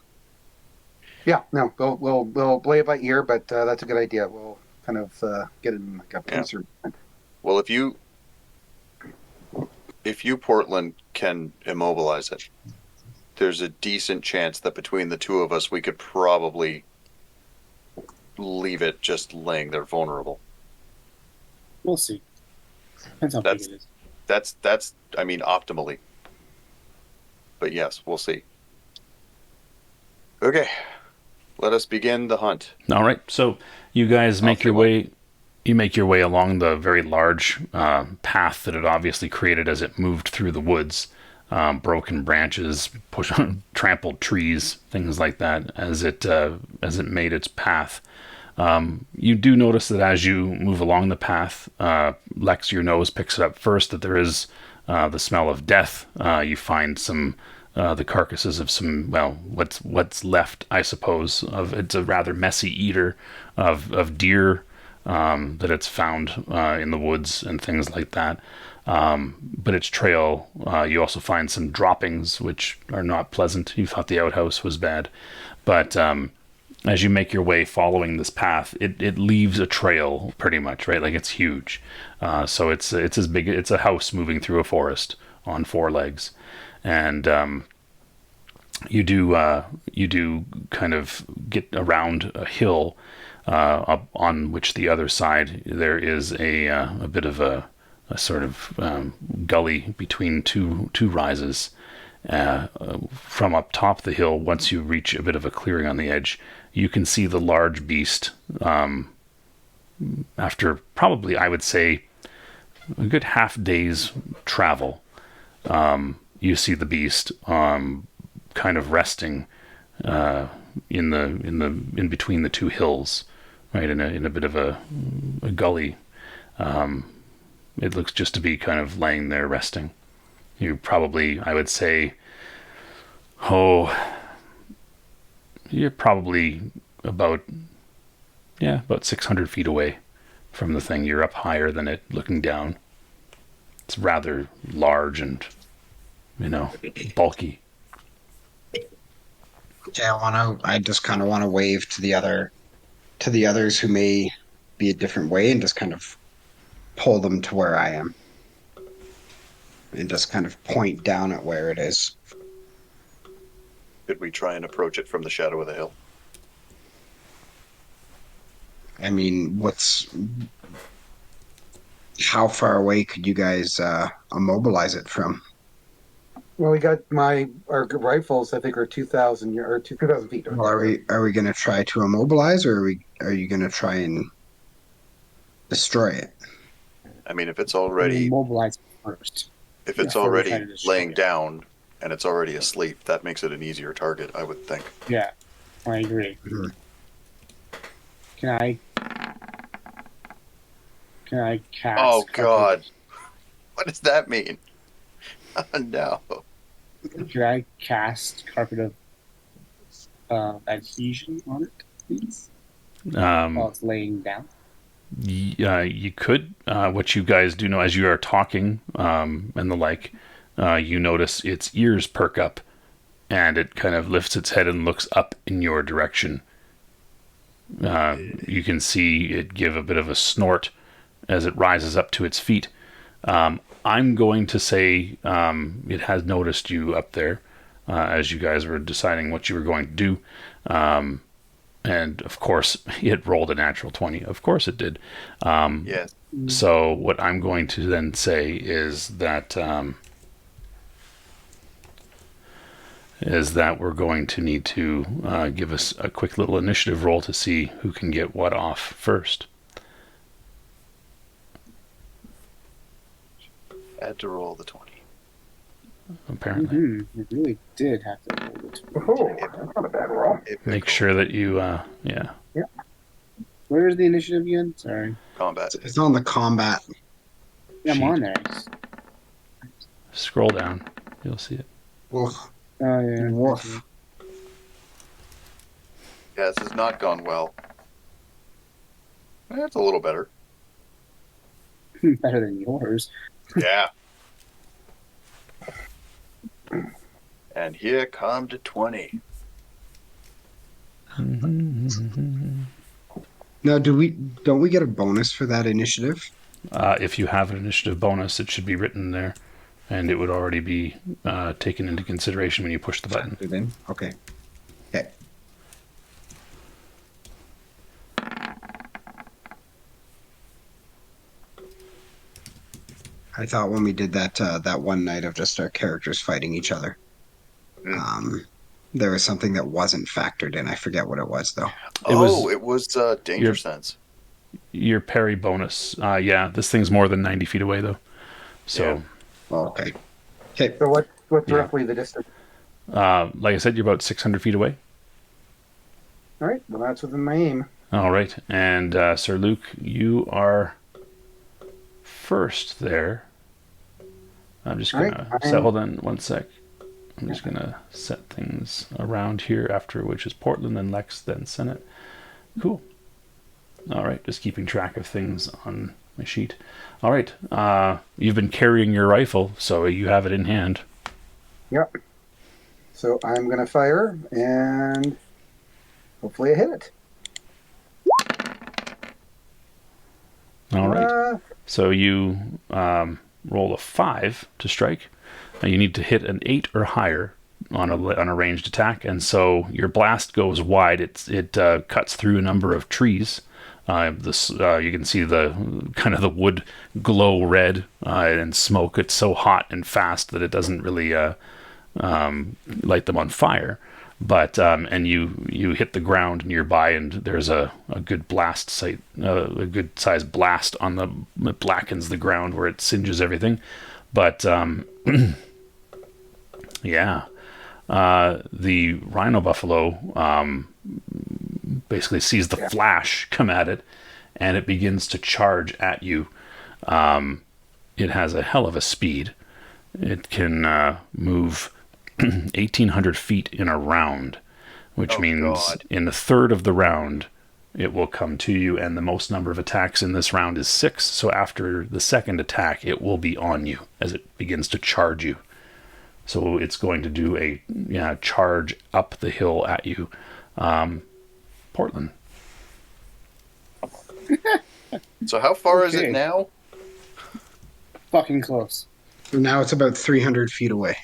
Yeah, no, we'll play it by ear, but that's a good idea. We'll kind of get in like a pincer. Well, if you Portland can immobilize it, there's a decent chance that between the two of us we could probably leave it just laying there vulnerable. We'll see. Depends how big it is. That's I mean optimally. But yes, we'll see. Okay. Let us begin the hunt. All right, so you guys make Off your you way. You make your way along the very large path that it obviously created as it moved through the woods. Broken branches, trampled trees, things like that, as it made its path. You do notice that as you move along the path, Lex, your nose picks it up first that there is the smell of death. You find some the carcasses of some, well, what's left, I suppose, of it's a rather messy eater of deer that it's found in the woods and things like that. But its trail, you also find some droppings which are not pleasant. You thought the outhouse was bad, but as you make your way following this path, it leaves a trail pretty much, right? Like it's huge. So it's as big. It's a house moving through a forest on four legs, and you do kind of get around a hill up on which the other side there is a bit of a sort of gully between two rises. From up top of the hill, once you reach a bit of a clearing on the edge, you can see the large beast. After probably, I would say, a good half day's travel, you see the beast kind of resting in between the two hills, right, in a bit of a gully. It looks just to be kind of laying there resting. You probably, I would say, you're probably about 600 feet away from the thing. You're up higher than it, looking down. It's rather large and, bulky. Yeah, I just kind of want to wave to the others who may be a different way and just kind of pull them to where I am. And just kind of point down at where it is. Could we try and approach it from the shadow of the hill? I mean, how far away could you guys immobilize it from? Well, we got our rifles. I think are 2,000 or 2,000 feet. Well, are we going to try to immobilize, or are you going to try and destroy it? I mean, if it's already Mobilize first. if it's before we already try to destroy laying it. down and it's already asleep, that makes it an easier target, I would think. Yeah, I agree. Mhm. Can I cast? Oh God, what does that mean? No. Can I cast carpet of adhesion on it, please? While it's laying down. You could. What you guys do know as you are talking and the like, you notice its ears perk up and it kind of lifts its head and looks up in your direction. You can see it give a bit of a snort as it rises up to its feet. I'm going to say it has noticed you up there as you guys were deciding what you were going to do. And of course, it rolled a natural 20. Of course it did. Yes. So what I'm going to then say is that we're going to need to give us a quick little initiative roll to see who can get what off first. Had to roll the 20. Apparently, You really did have to hold it. Oh, that's not a bad roll. make sure that you, yeah. Where's the initiative again? Sorry. Combat. It's on the combat. Yeah, I'm Sheet. on there. Scroll down, you'll see it. Woof. Oh, yeah. Woof. Yeah, this has not gone well. That's a little better. Better than yours. Yeah. And here come to 20. Now, don't we get a bonus for that initiative? If you have an initiative bonus, it should be written there, and it would already be taken into consideration when you push the button. Then okay. Okay. I thought when we did that one night of just our characters fighting each other, there was something that wasn't factored in. I forget what it was though. It was danger sense. Your parry bonus. Yeah, this thing's more than 90 feet away though. So, Oh, okay. Okay. So what's Yeah. roughly the distance? like I said, you're about 600 feet away. All right, well that's within my aim. All right, and Sir Luke, you are first there. I'm just gonna hold on one sec. I'm just gonna set things around here after which is Portland, then Lex, then Senate. Cool. All right, just keeping track of things on my sheet. All right, you've been carrying your rifle, so you have it in hand. Yep. So I'm gonna fire and hopefully I hit it. All right. So you roll a 5 to strike. You need to hit an 8 or higher on a ranged attack, and so your blast goes wide. It cuts through a number of trees. You can see the kind of the wood glow red and smoke. It's so hot and fast that it doesn't really light them on fire. But and you hit the ground nearby, and there's a good blast site, a good sized blast on it blackens the ground where it singes everything. But yeah, the rhino buffalo basically sees the flash come at it, and it begins to charge at you. It has a hell of a speed. It can move 1,800 feet in a round, which means in a third of the round, it will come to you, and the most number of attacks in this round is 6. So after the second attack, it will be on you as it begins to charge you. So it's going to do a charge up the hill at you. Portland. So how far is it now? Fucking close. Now it's about 300 feet away.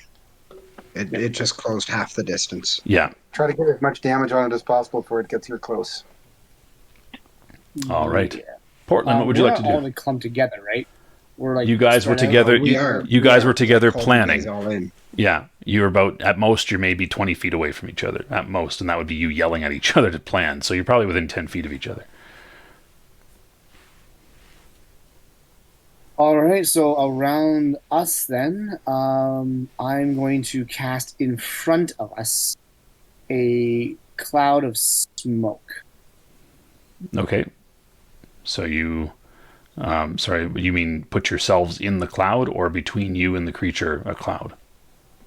It just closed half the distance. Yeah. Try to get as much damage on it as possible before it gets here close. All right. Portland, what would you like to do? We're all in a clump together, right? We're like you guys were together. You guys were together planning. All in. Yeah, you're about, at most, you're maybe 20 feet away from each other, at most, and that would be you yelling at each other to plan. So you're probably within 10 feet of each other. All right, so around us then, I'm going to cast in front of us a cloud of smoke. Okay. So you, you mean put yourselves in the cloud, or between you and the creature, a cloud?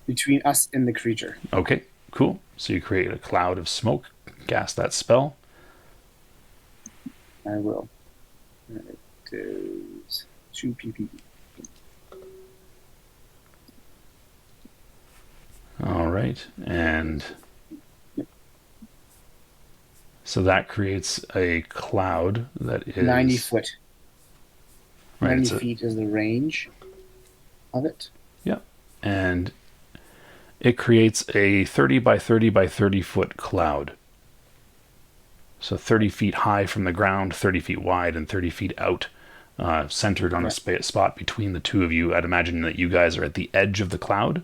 Between us and the creature. Okay, cool. So you create a cloud of smoke, cast that spell. I will. It is 2 pp. All right, and so that creates a cloud that is 90 foot. Right, 90 feet is the range of it. Yeah, and it creates a 30 by 30 by 30 foot cloud. So 30 feet high from the ground, 30 feet wide, and 30 feet out, centered on a spot between the two of you. I'd imagine that you guys are at the edge of the cloud.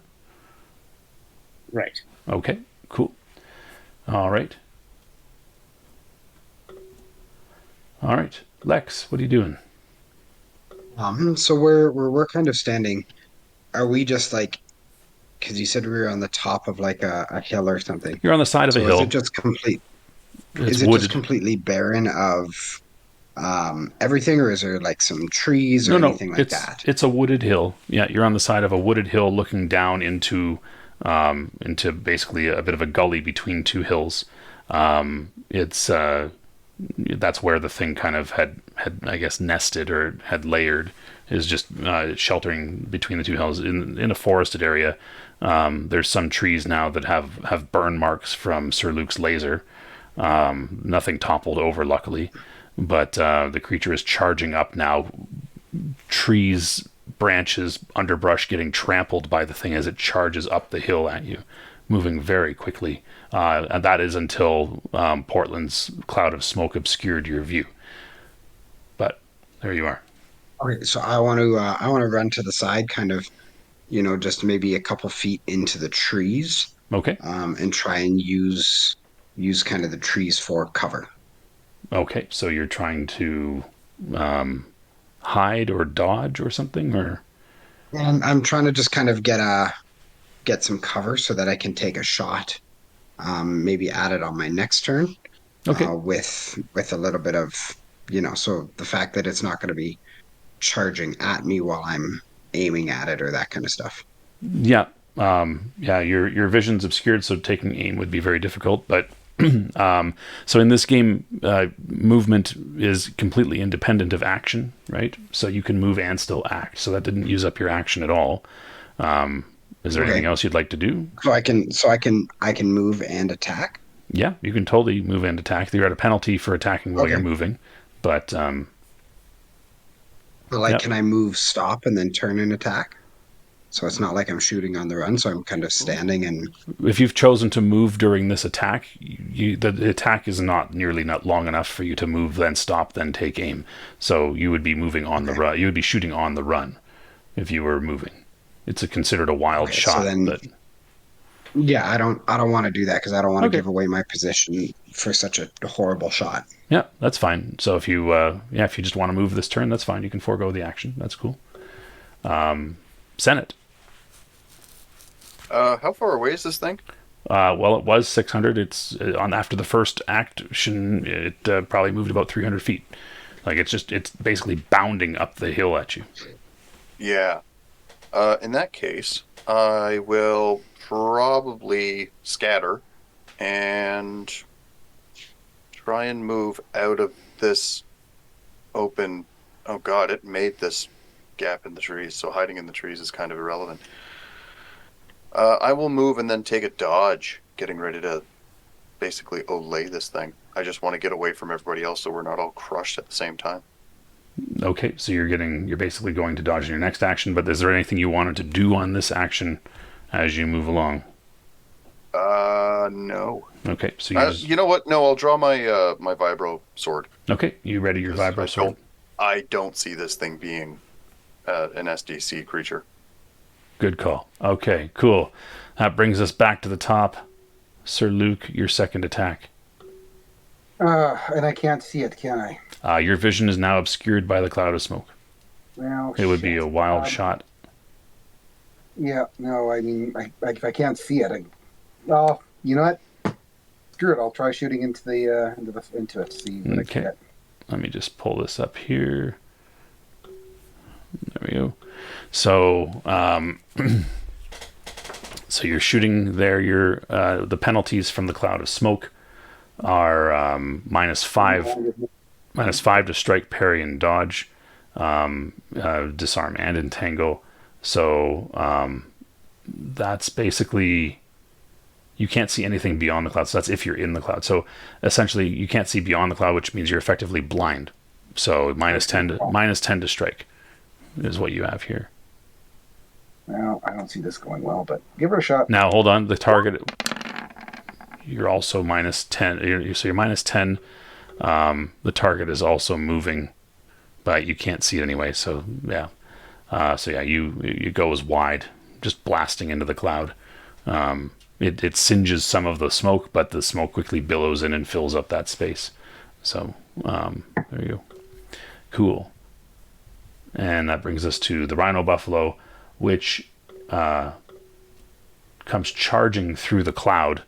Right. Okay, cool. All right. All right. Lex, what are you doing? So we're kind of standing. Are we just like, because you said we were on the top of like a hill or something. You're on the side of a So is it hill. just complete? It's Is it just wooded. completely barren of everything, or is there like some trees or No, anything like it's that? it's a wooded hill. Yeah, you're on the side of a wooded hill, looking down into basically a bit of a gully between two hills. It's that's where the thing kind of had I guess nested or had layered, is just sheltering between the two hills in a forested area. There's some trees now that have burn marks from Sir Luke's laser. Nothing toppled over, luckily, but the creature is charging up now. Trees, branches, underbrush getting trampled by the thing as it charges up the hill at you, moving very quickly. And that is until Portland's cloud of smoke obscured your view. But there you are. Okay, so I want to run to the side, kind of, just maybe a couple feet into the trees, Okay. and try and use kind of the trees for cover. Okay. So you're trying to hide or dodge or something, or And I'm trying to just kind of get some cover so that I can take a shot, maybe add it on my next turn, okay. with a little bit of, so the fact that it's not going to be charging at me while I'm aiming at it or that kind of stuff. Yeah. Yeah, your vision's obscured, so taking aim would be very difficult. But so in this game, movement is completely independent of action, right? So you can move and still act. So that didn't use up your action at all. Is there anything Okay. else you'd like to do? So I can move and attack. Yeah, you can totally move and attack. You're at a penalty for attacking while you're Okay. moving, but But like, yeah. can I move, stop, and then turn and attack? So it's not like I'm shooting on the run. So I'm kind of standing and If you've chosen to move during this attack, the attack is not long enough for you to move, then stop, then take aim. So you would be moving on the okay. run. You would be shooting on the run if you were moving. Considered a wild Okay. So shot, then, but yeah, I don't want to do that because I don't want to okay. give away my position for such a horrible shot. Yeah, that's fine. So if you if you just want to move this turn, that's fine. You can forego the action. That's cool. Senate. How far away is this thing? Well, it was 600. It's on after the first action. It probably moved about 300 feet. Like it's basically bounding up the hill at you. Yeah. In that case, I will probably scatter and try and move out of this open. Oh God, it made this gap in the trees, so hiding in the trees is kind of irrelevant. I will move and then take a dodge, getting ready to basically olay this thing. I just want to get away from everybody else so we're not all crushed at the same time. Okay, so you're basically going to dodge in your next action. But is there anything you wanted to do on this action as you move along? No. Okay, so you just, You know what? No, I'll draw my my vibro sword. okay. You ready your 'Cause vibro sword? I don't see this thing being an SDC creature. Good call. Okay, cool. That brings us back to the top. Sir Luke, your second attack. And I can't see it, can I? Your vision is now obscured by the cloud of smoke. Well, It would be shit. a wild shot. Yeah, no, I mean, if I can't see it, oh, you know what? Screw it. I'll try shooting into it. See what I can Okay. get. Let me just pull this up here. There we go. So, so you're shooting there. The penalties from the cloud of smoke are -5 to strike, parry, and dodge, disarm, and entangle. So that's basically, you can't see anything beyond the cloud. So that's if you're in the cloud. So essentially, you can't see beyond the cloud, which means you're effectively blind. So -10 to strike is what you have here. Well, I don't see this going well, but give her a shot. Now hold on. The target, you're also -10. So you're -10 The target is also moving, but you can't see it anyway. So yeah, you go as wide, just blasting into the cloud. It singes some of the smoke, but the smoke quickly billows in and fills up that space. So there you go. Cool. And that brings us to the rhino buffalo, which comes charging through the cloud,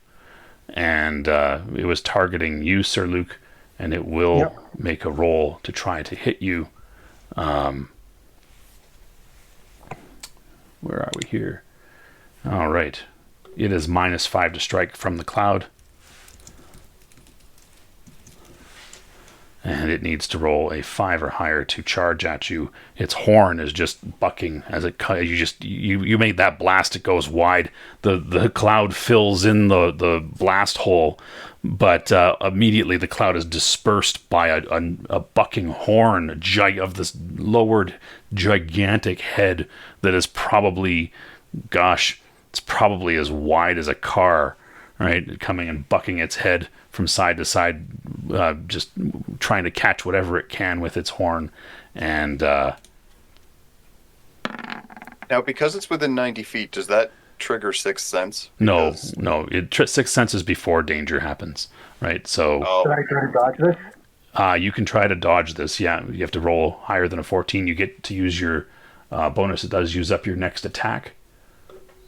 and it was targeting you, Sir Luke, and it will make a roll to try to hit you. Where are we here? All right. It is -5 to strike from the cloud. And it needs to roll a 5 or higher to charge at you. Its horn is just bucking as it you made that blast. It goes wide. The cloud fills in the blast hole, but immediately the cloud is dispersed by a bucking horn of this lowered gigantic head that is probably, it's probably as wide as a car, right? Coming and bucking its head from side to side, just trying to catch whatever it can with its horn. And now, because it's within 90 feet, does that trigger Sixth Sense? No. Sixth Sense is before danger happens, right? So Should I try to dodge this? you can try to dodge this. Yeah, you have to roll higher than a 14. You get to use your bonus. It does use up your next attack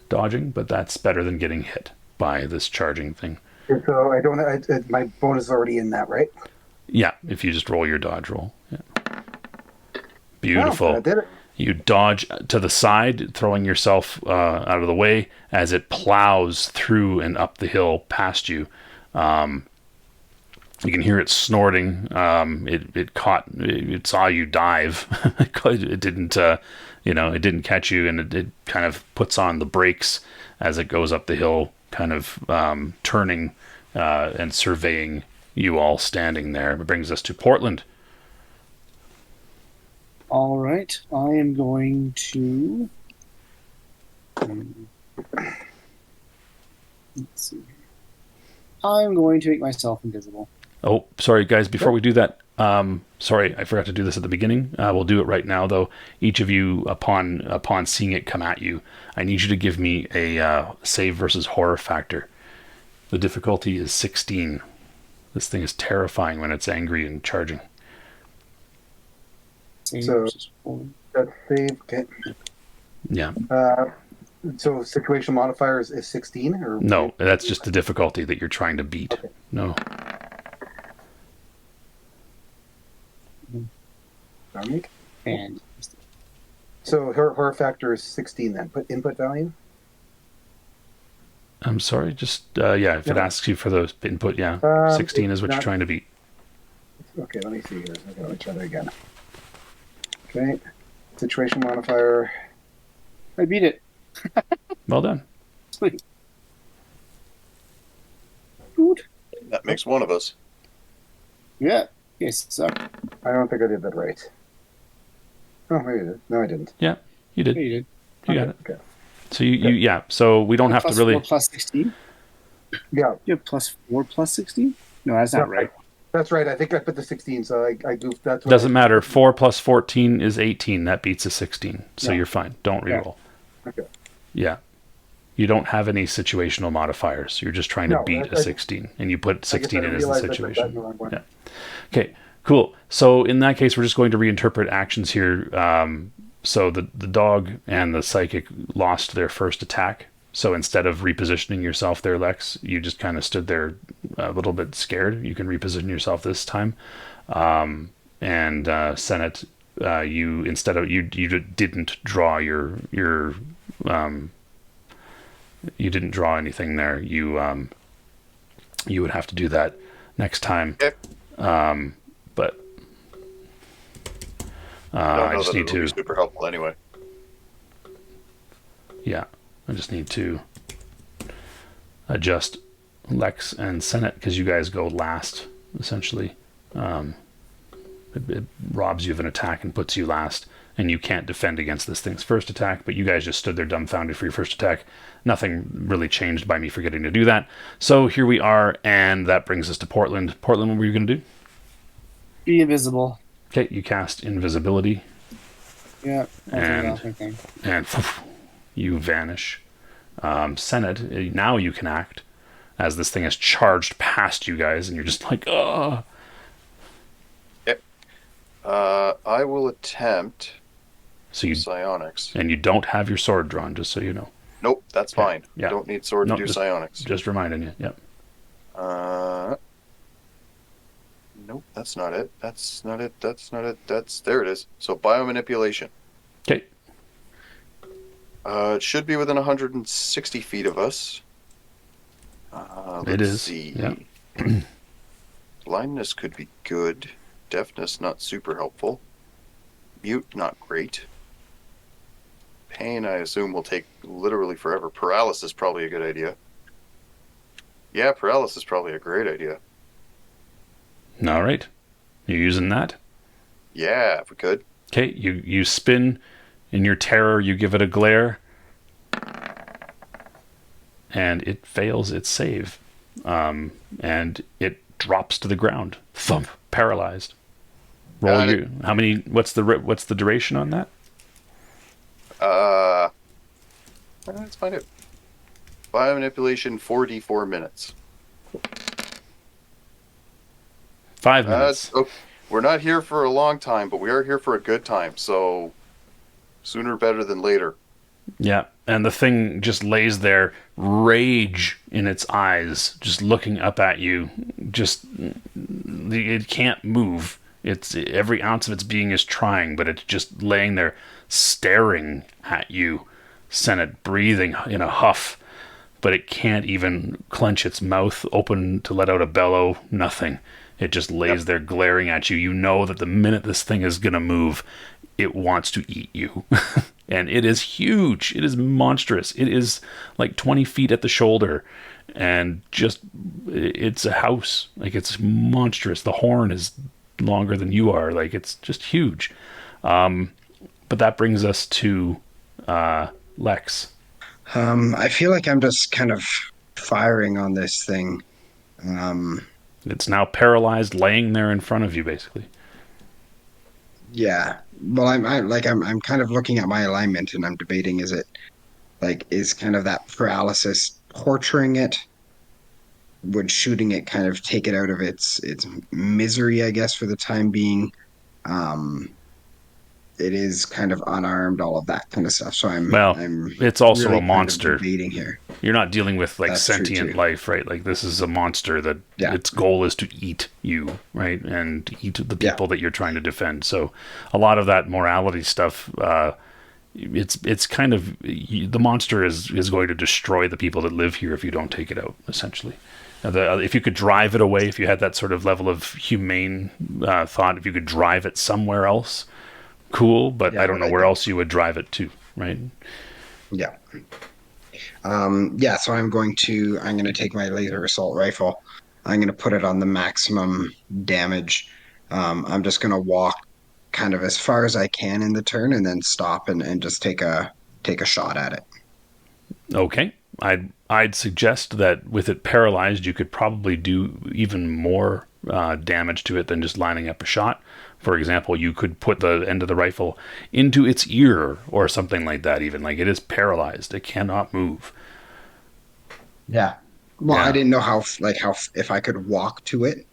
dodging, but that's better than getting hit by this charging thing. So my bonus is already in that, right? Yeah, if you just roll your dodge roll. Yeah. Beautiful. Oh, I did it. You dodge to the side, throwing yourself out of the way as it plows through and up the hill past you. You can hear it snorting. It saw you dive. It didn't, it didn't catch you, and it kind of puts on the brakes as it goes up the hill, kind of turning and surveying you all standing there. It brings us to Portland. All right, I am going to. Let's see. I'm going to make myself invisible. Oh, sorry, guys. Before we do that, sorry, I forgot to do this at the beginning. We'll do it right now, though. Each of you, upon seeing it come at you, I need you to give me a save versus horror factor. The difficulty is 16. This thing is terrifying when it's angry and charging. So that's save. Okay. Yeah. So situation modifier is 16, or No, that's just the difficulty that you're trying to beat. Okay. No. And So horror factor is 16 then. Put input value. I'm sorry, just, if it asks you for the input, 16 is what you're trying to beat. Okay, let me see here. Okay, let me try that again. Okay. Situation modifier. I beat it. Well done. Sweet. Good. That makes one of us. Yeah. Yes, suck. I don't think I did that right. Oh, maybe I did. No, I didn't. Yeah, you did. Yeah, you did. You got it. Okay. So so we don't have to really... 4 plus 16? Yeah. You have +4 plus 16? No, that's not right. That's right. I think I put the 16, so I goofed. That's what Doesn't matter. 4 plus 14 is 18. That beats a 16. So Yeah. you're fine. Don't reroll. Okay. Yeah. You don't have any situational modifiers. You're just trying to No, beat a 16. And you put 16 in as the situation. Yeah. Okay, cool. So in that case, we're just going to reinterpret actions here. So the dog and the psychic lost their first attack. So instead of repositioning yourself there, Lex, you just kind of stood there a little bit scared. You can reposition yourself this time. And Senate, you didn't draw you didn't draw anything there. You would have to do that next time. Okay. But I just need to. Be super helpful anyway. Yeah, I just need to adjust Lex and Senate because you guys go last. Essentially, it robs you of an attack and puts you last, and you can't defend against this thing's first attack. But you guys just stood there dumbfounded for your first attack. Nothing really changed by me forgetting to do that. So here we are, and that brings us to Portland. Portland, what were you going to do? Be invisible. Okay, you cast invisibility, Yeah, I'll take it and off, I think. and you vanish. Senate, now you can act as this thing has charged past you guys, and you're just like, oh. Yep. I will attempt So you psionics. and you don't have your sword drawn, just so you know. Nope, that's Okay. fine. Yeah. Don't need sword No, to do just- psionics. Just reminding you. Yep. Nope, that's not it. That's not it. That's not it. There it is. So biomanipulation. Okay. It should be within 160 feet of us. It Let's is. see. Yeah. Blindness could be good. Deafness not super helpful. Mute not great. Pain I assume will take literally forever. Paralysis probably a good idea. Yeah, paralysis probably a great idea. All right. You're using that. Yeah, if we could. Okay. You spin in your terror. You give it a glare, and it fails its save, and it drops to the ground. Thump. Paralyzed. Roll Got you. How many? What's the duration on that? Let's find it. Biomanipulation 4d4 minutes. 5 minutes. We're not here for a long time, but we are here for a good time. So sooner better than later. Yeah, and the thing just lays there, rage in its eyes, just looking up at you. Just it can't move. It's every ounce of its being is trying, but it's just laying there, staring at you. Senate breathing in a huff, but it can't even clench its mouth open to let out a bellow. Nothing. It just lays there glaring at you. You know that the minute this thing is gonna move, it wants to eat you. And it is huge. It is monstrous. It is like 20 feet at the shoulder. And just, it's a house. Like, it's monstrous. The horn is longer than you are. Like, it's just huge. But that brings us to Lex. I feel like I'm just kind of firing on this thing. It's now paralyzed, laying there in front of you, basically. Yeah. Well, I'm kind of looking at my alignment and I'm debating, is kind of that paralysis torturing it? Would shooting it kind of take it out of its misery, I guess, for the time being? It is kind of unarmed, all of that kind of stuff. So Well, I'm it's also really a monster. kind of debating here. You're not dealing with like That's true, sentient too. life, right? Like, this is a monster that its goal is to eat you, right? And eat the people that you're trying to defend. So a lot of that morality stuff, it's kind of, the monster is going to destroy the people that live here if you don't take it out, essentially. If you could drive it away, if you had that sort of level of humane thought, if you could drive it somewhere else, cool, but I don't know where else you would drive it to, right? Yeah. So I'm going to take my laser assault rifle. I'm going to put it on the maximum damage. I'm just going to walk kind of as far as I can in the turn and then stop and just take a shot at it. Okay. I'd suggest that with it paralyzed, you could probably do even more damage to it than just lining up a shot. For example, you could put the end of the rifle into its ear or something like that. Even like, it is paralyzed; it cannot move. Yeah. Well, Yeah. I didn't know how if I could walk to it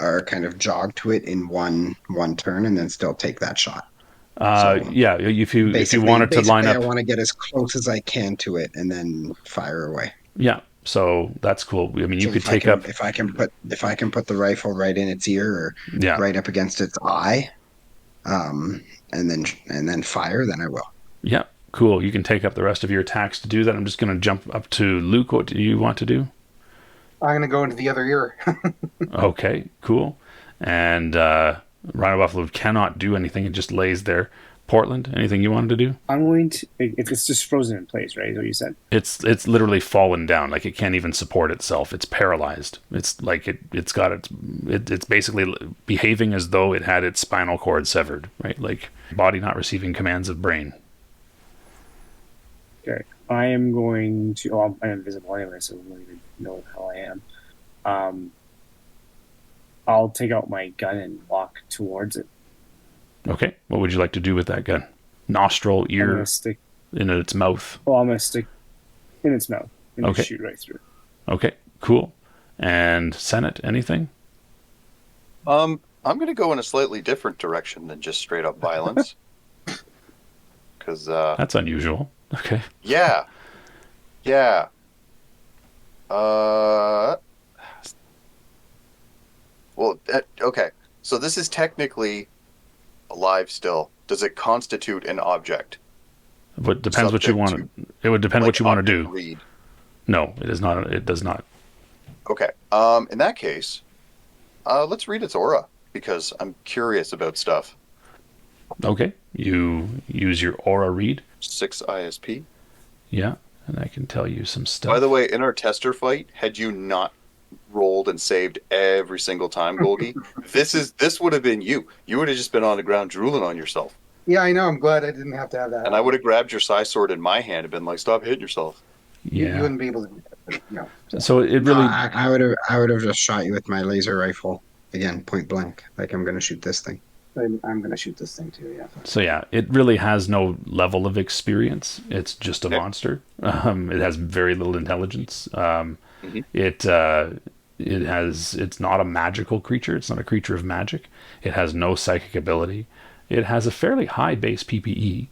or kind of jog to it in one turn and then still take that shot. Yeah, if you wanted to line up, I want to get as close as I can to it and then fire away. yeah. So that's cool. I mean, you So could take up. if I can put the rifle right in its ear or Yeah. right up against its eye, and then fire, then I will. Yeah, cool. You can take up the rest of your attacks to do that. I'm just going to jump up to Luke. What do you want to do? I'm going to go into the other ear. Okay, cool. And Rhino Buffalo cannot do anything. It just lays there. Portland, anything you wanted to do? I'm going to. It's just frozen in place, right? Is what you said? It's literally fallen down. Like, it can't even support itself. It's paralyzed. It's like it's basically behaving as though it had its spinal cord severed, right? Like, body not receiving commands of brain. Okay. I am going to. Oh, I'm invisible anyway, so I don't even know how I am. I'll take out my gun and walk towards it. Okay. What would you like to do with that gun? Nostril, I'm ear, gonna stick. in its mouth. Well, I'm gonna stick in its mouth and Okay. just shoot right through. Okay, cool. And Senate, anything? I'm going to go in a slightly different direction than just straight up violence. Because, That's unusual. Okay. yeah. Okay. So this is technically alive still. Does it constitute an object? But depends what you Subject want. It would depend what you want to do. Read. No, it is not. It does not. Okay. In that case, let's read its aura because I'm curious about stuff. Okay. You use your aura read. 6 ISP. Yeah, and I can tell you some stuff. By the way, in our tester fight, had you not rolled and saved every single time, Golgi, this would have been you. You would have just been on the ground drooling on yourself. Yeah, I know. I'm glad I didn't have to have that. And I would have grabbed your psi sword in my hand and been like, "Stop hitting yourself." You yeah. wouldn't be able to do that. No. So it No, really. I would have just shot you with my laser rifle again, point blank. Like I'm gonna shoot this thing. I'm going to shoot this thing too, yeah. So yeah, it really has no level of experience. It's just a Okay. monster. It has very little intelligence. Mhm. It's not a magical creature. It's not a creature of magic. It has no psychic ability. It has a fairly high base PPE.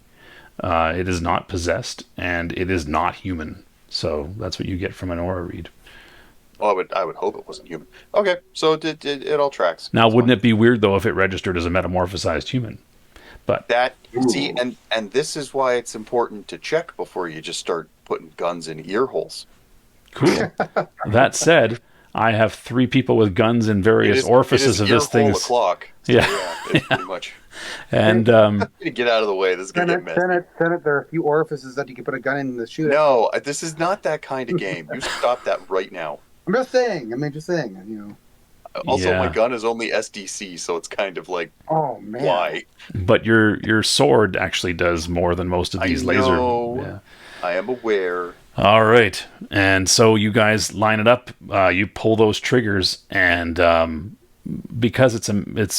It is not possessed, and it is not human. So that's what you get from an aura read. Well, I would hope it wasn't human. Okay, so it all tracks. Now, wouldn't it be weird though if it registered as a metamorphosized human? But That see, and this is why it's important to check before you just start putting guns in ear holes. cool. That said, I have 3 people with guns in various orifices of this thing. O'clock. So, Yeah. it's pretty much. And Get out of the way. This is gonna get messy. Senate, there are a few orifices that you can put a gun in to shoot it. No, this is not that kind of game. You stop that right now. I'm just saying. You know. Also, Yeah. my gun is only SDC, so it's kind of like, Oh, man. why? but your sword actually does more than most of these I know. laser. Yeah. I am aware. All right, and so you guys line it up. You pull those triggers, and because it's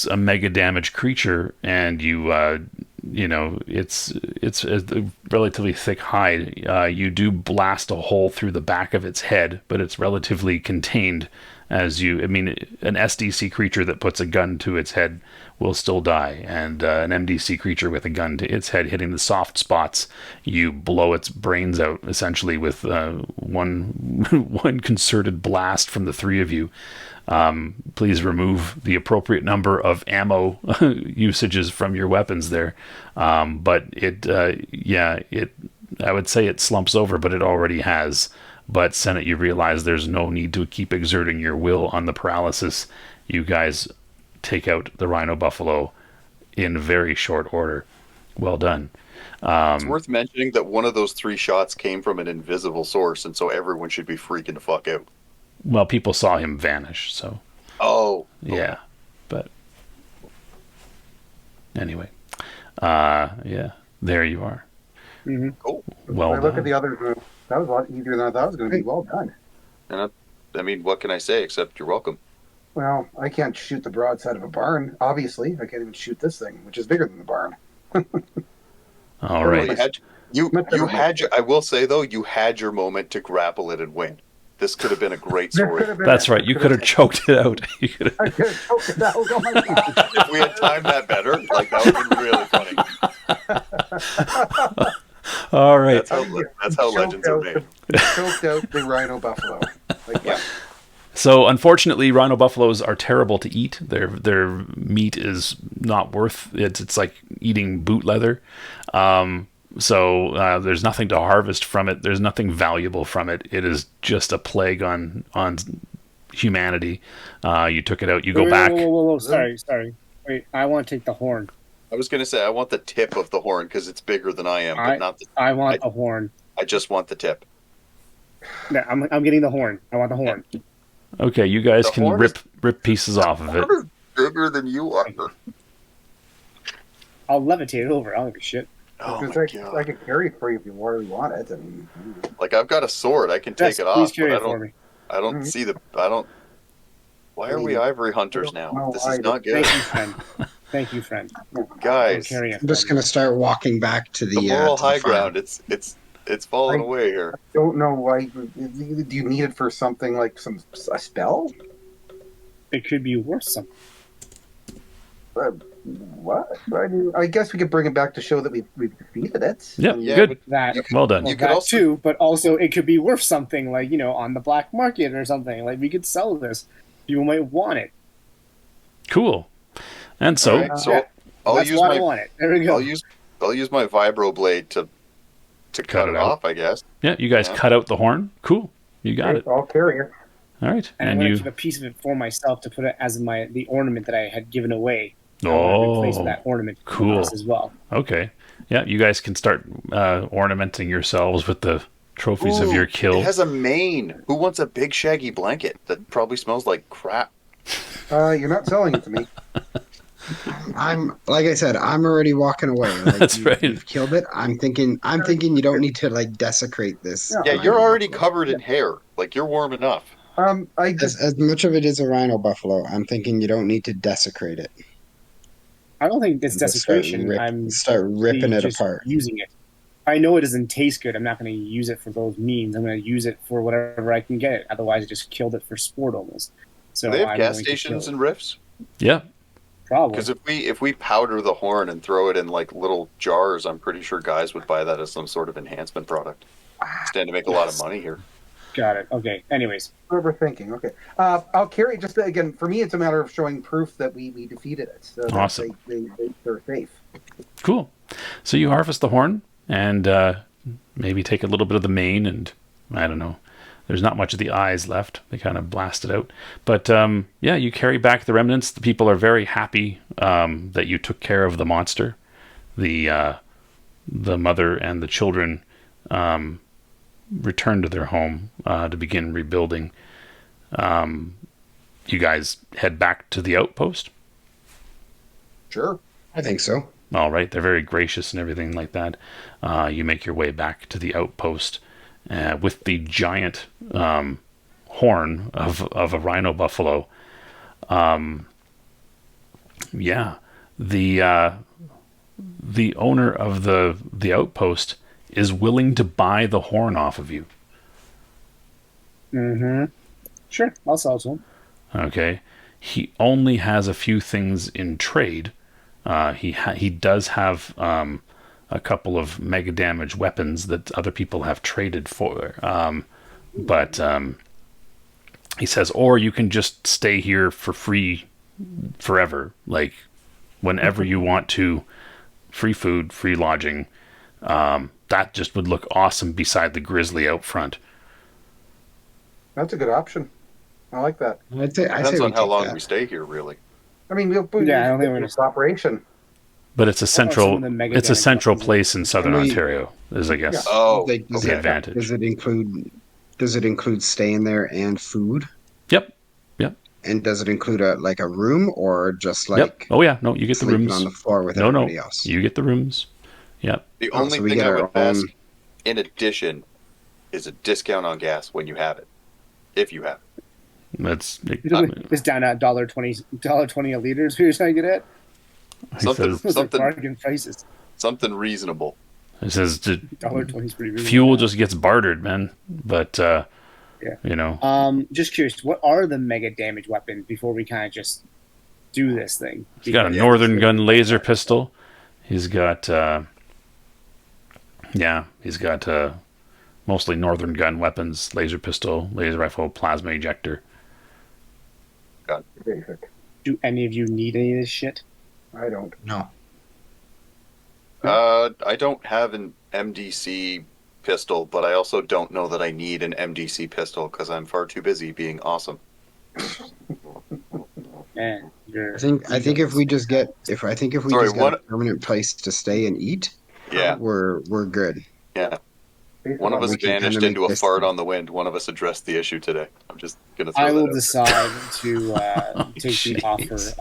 a mega damage creature, and it's a relatively thick hide. You do blast a hole through the back of its head, but it's relatively contained. An SDC creature that puts a gun to its head will still die, and an MDC creature with a gun to its head hitting the soft spots, you blow its brains out essentially with one concerted blast from the 3 of you. Please remove the appropriate number of ammo usages from your weapons there. But I would say it slumps over, but it already has. But Senate, you realize there's no need to keep exerting your will on the paralysis. You guys take out the rhino buffalo in very short order. Well done. It's worth mentioning that one of those 3 shots came from an invisible source, and so everyone should be freaking the fuck out. Well, people saw him vanish, so Oh. yeah. But anyway, there you are. Mm-hmm. Cool. Well I look done. at the others. That was a lot easier than I thought it was going to be. Well done. And I mean, what can I say except you're welcome? Well, I can't shoot the broadside of a barn, obviously. I can't even shoot this thing, which is bigger than the barn. All Well, right. you had I will say though, you had your moment to grapple it and win. This could have been a great story. That's right. You could have choked it out. You could have. I could have choked it out. Oh my god. If we had timed that better, like that would have been really funny. All right. That's how legends are made. Choked out the rhino buffalo. Like, Yeah. So unfortunately, rhino buffaloes are terrible to eat. Their meat is not worth it. It's like eating boot leather. So there's nothing to harvest from it. There's nothing valuable from it. It is just a plague on humanity. You took it out. You go back. Whoa. Sorry. Wait, I want to take the horn. I was gonna say I want the tip of the horn because it's bigger than I am, but not the. I want the horn. I just want the tip. No, I'm getting the horn. I want the horn. Okay, you guys The can horn rip pieces off of it. Horn is bigger than you are. I'll levitate it over. I don't give a shit. Oh my because I god! could carry it for you if you really want it. I mean, Like I've got a sword, I can take Yes, it please off, carry but it for me. I don't see the. I don't. Why are we ivory hunters I don't now? know This why, is not good. Thank you, friend. Thank you, friend. Guys, Carry it. I'm just gonna start walking back to the the moral to the high farm. ground, it's falling I- away here. Don't know why. Do you need it for something like a spell? It could be worse. Something. What? I guess we could bring it back to show that we've defeated it. Yep, Yeah, good. but That. Well done. Well, You could that also- too, but also it could be worth something, like, on the black market or something. Like, we could sell this. People might want it. Cool. And so, All right, so Yeah. I'll That's use why my I want it. There we go. I'll use my vibro blade to cut it out. off, I guess. yeah, you guys Yeah. cut out the horn. Cool. You got it. I'll carry it. All right. and I'm And going to you. keep a piece of it for myself to put it as the ornament that I had given away. I want to replace Oh, that ornament cool. as well. okay. Yeah, you guys can start ornamenting yourselves with the trophies of Ooh, your It kill. has a mane. Who wants a big shaggy blanket that probably smells like crap? You're not selling it to me. I'm like I said, I'm already walking away. Like, That's right. You've killed it. I'm thinking you don't need to like desecrate this. Yeah, Yeah, you're rhino already buffalo. covered in hair. Like, you're warm enough. I just As much of it is a rhino buffalo, I'm thinking you don't need to desecrate it. I don't think it's Just start desecration. I'm start ripping it just apart. using it. I know it doesn't taste good. I'm not going to use it for those means. I'm going to use it for whatever I can get it. Otherwise, I just killed it for sport almost. So Do they have I'm gas going to kill stations it. and riffs? Yeah. Probably. Because if we powder the horn and throw it in like little jars, I'm pretty sure guys would buy that as some sort of enhancement product. Stand to make a lot of money here. Got it. Okay. Anyways, overthinking. Okay, I'll carry it. Just again, for me, it's a matter of showing proof that we defeated it. So that Awesome. they're safe. Cool. So you harvest the horn and maybe take a little bit of the mane, and I don't know. There's not much of the eyes left. They kind of blast it out. But yeah, you carry back the remnants. The people are very happy that you took care of the monster. The mother and the children return to their home to begin rebuilding. You guys head back to the outpost. Sure. I think so. All right, they're very gracious and everything like that. You make your way back to the outpost with the giant horn of a rhino buffalo. Yeah, the owner of the outpost is willing to buy the horn off of you. sure, I'll sell it to him. Okay, he only has a few things in trade. He does have a couple of mega damage weapons that other people have traded for, but he says, or you can just stay here for free forever, like whenever you want to. Free food, free lodging. That just would look awesome beside the grizzly out front. That's a good option. I like that. I'd say Depends we on how take long that. we stay here, really. I mean, we'll Yeah, I don't think we're gonna- operation. But it's a some central, of the mega it's a damage central weapons? place in southern We- Ontario. Is I guess Oh, Like, does the it- advantage. Does it include staying there and food? Yep. And does it include a room or just like Yep. Oh yeah. No, you get the sleeping rooms. on the floor with No, everybody else? you get the rooms. Yep. the Oh, only so we thing get I our would ask, own- in addition, is a discount on gas when you have it, if you have it. That's It's down at $1.20 a liter. Is what you're trying to get at? he Something- says. Those are Something- bargain prices. Something reasonable. He says $1.20 is pretty reasonable. fuel just gets bartered, man. But Yeah. you know, Just curious, what are the mega damage weapons before we kind of just do this thing? he's got a northern gun laser pistol. He's got he's got mostly northern gun weapons: laser pistol, laser rifle, plasma ejector. Basic. Do any of you need any of this shit? I don't. No. I don't have an MDC pistol, but I also don't know that I need an MDC pistol because I'm far too busy being awesome. Man, you're... I think if we just get if we Sorry, just get one- a permanent place to stay and eat, Yeah, we're good. yeah. Based One of on- us we can vanished kinda into make a this fart thing. on the wind. One of us addressed the issue today. I'm just gonna throw I that will out there. decide to take the Jeez. offer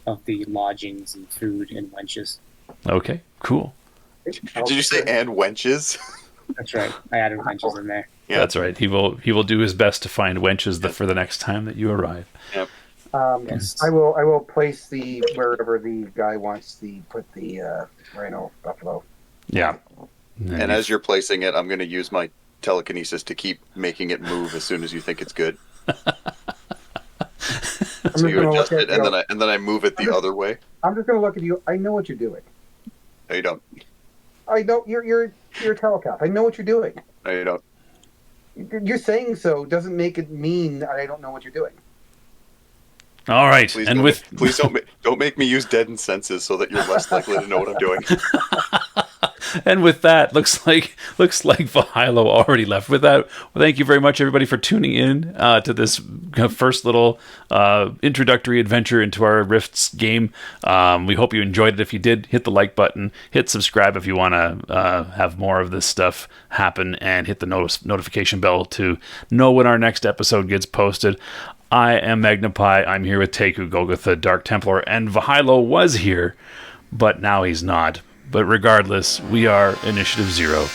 of the lodgings and food and wenches. Okay, cool. Did you say and wenches? That's right. I added wenches in there. Yeah. That's right. He will do his best to find wenches for the next time that you arrive. Yep. Yes. I will place the wherever the guy wants put the rhino buffalo. Yeah. And as you're placing it, I'm going to use my telekinesis to keep making it move as soon as you think it's good. So you adjust it, and then I move it the other way. I'm just going to look at you. I know what you're doing. No, you don't. I know you're a telepath. I know what you're doing. No, you don't. You're saying so doesn't make it mean I don't know what you're doing. All right. Please and please don't make me use deadened senses so that you're less likely to know what I'm doing. And with that, looks like Vahilo already left. With that, well, thank you very much, everybody, for tuning in to this first little introductory adventure into our Rifts game. We hope you enjoyed it. If you did, hit the like button, hit subscribe if you want to have more of this stuff happen, and hit the notification bell to know when our next episode gets posted. I am Magnapie. I'm here with Teku, Golgotha, Dark Templar, and Vahilo was here, but now he's not. But regardless, we are Initiative Zero.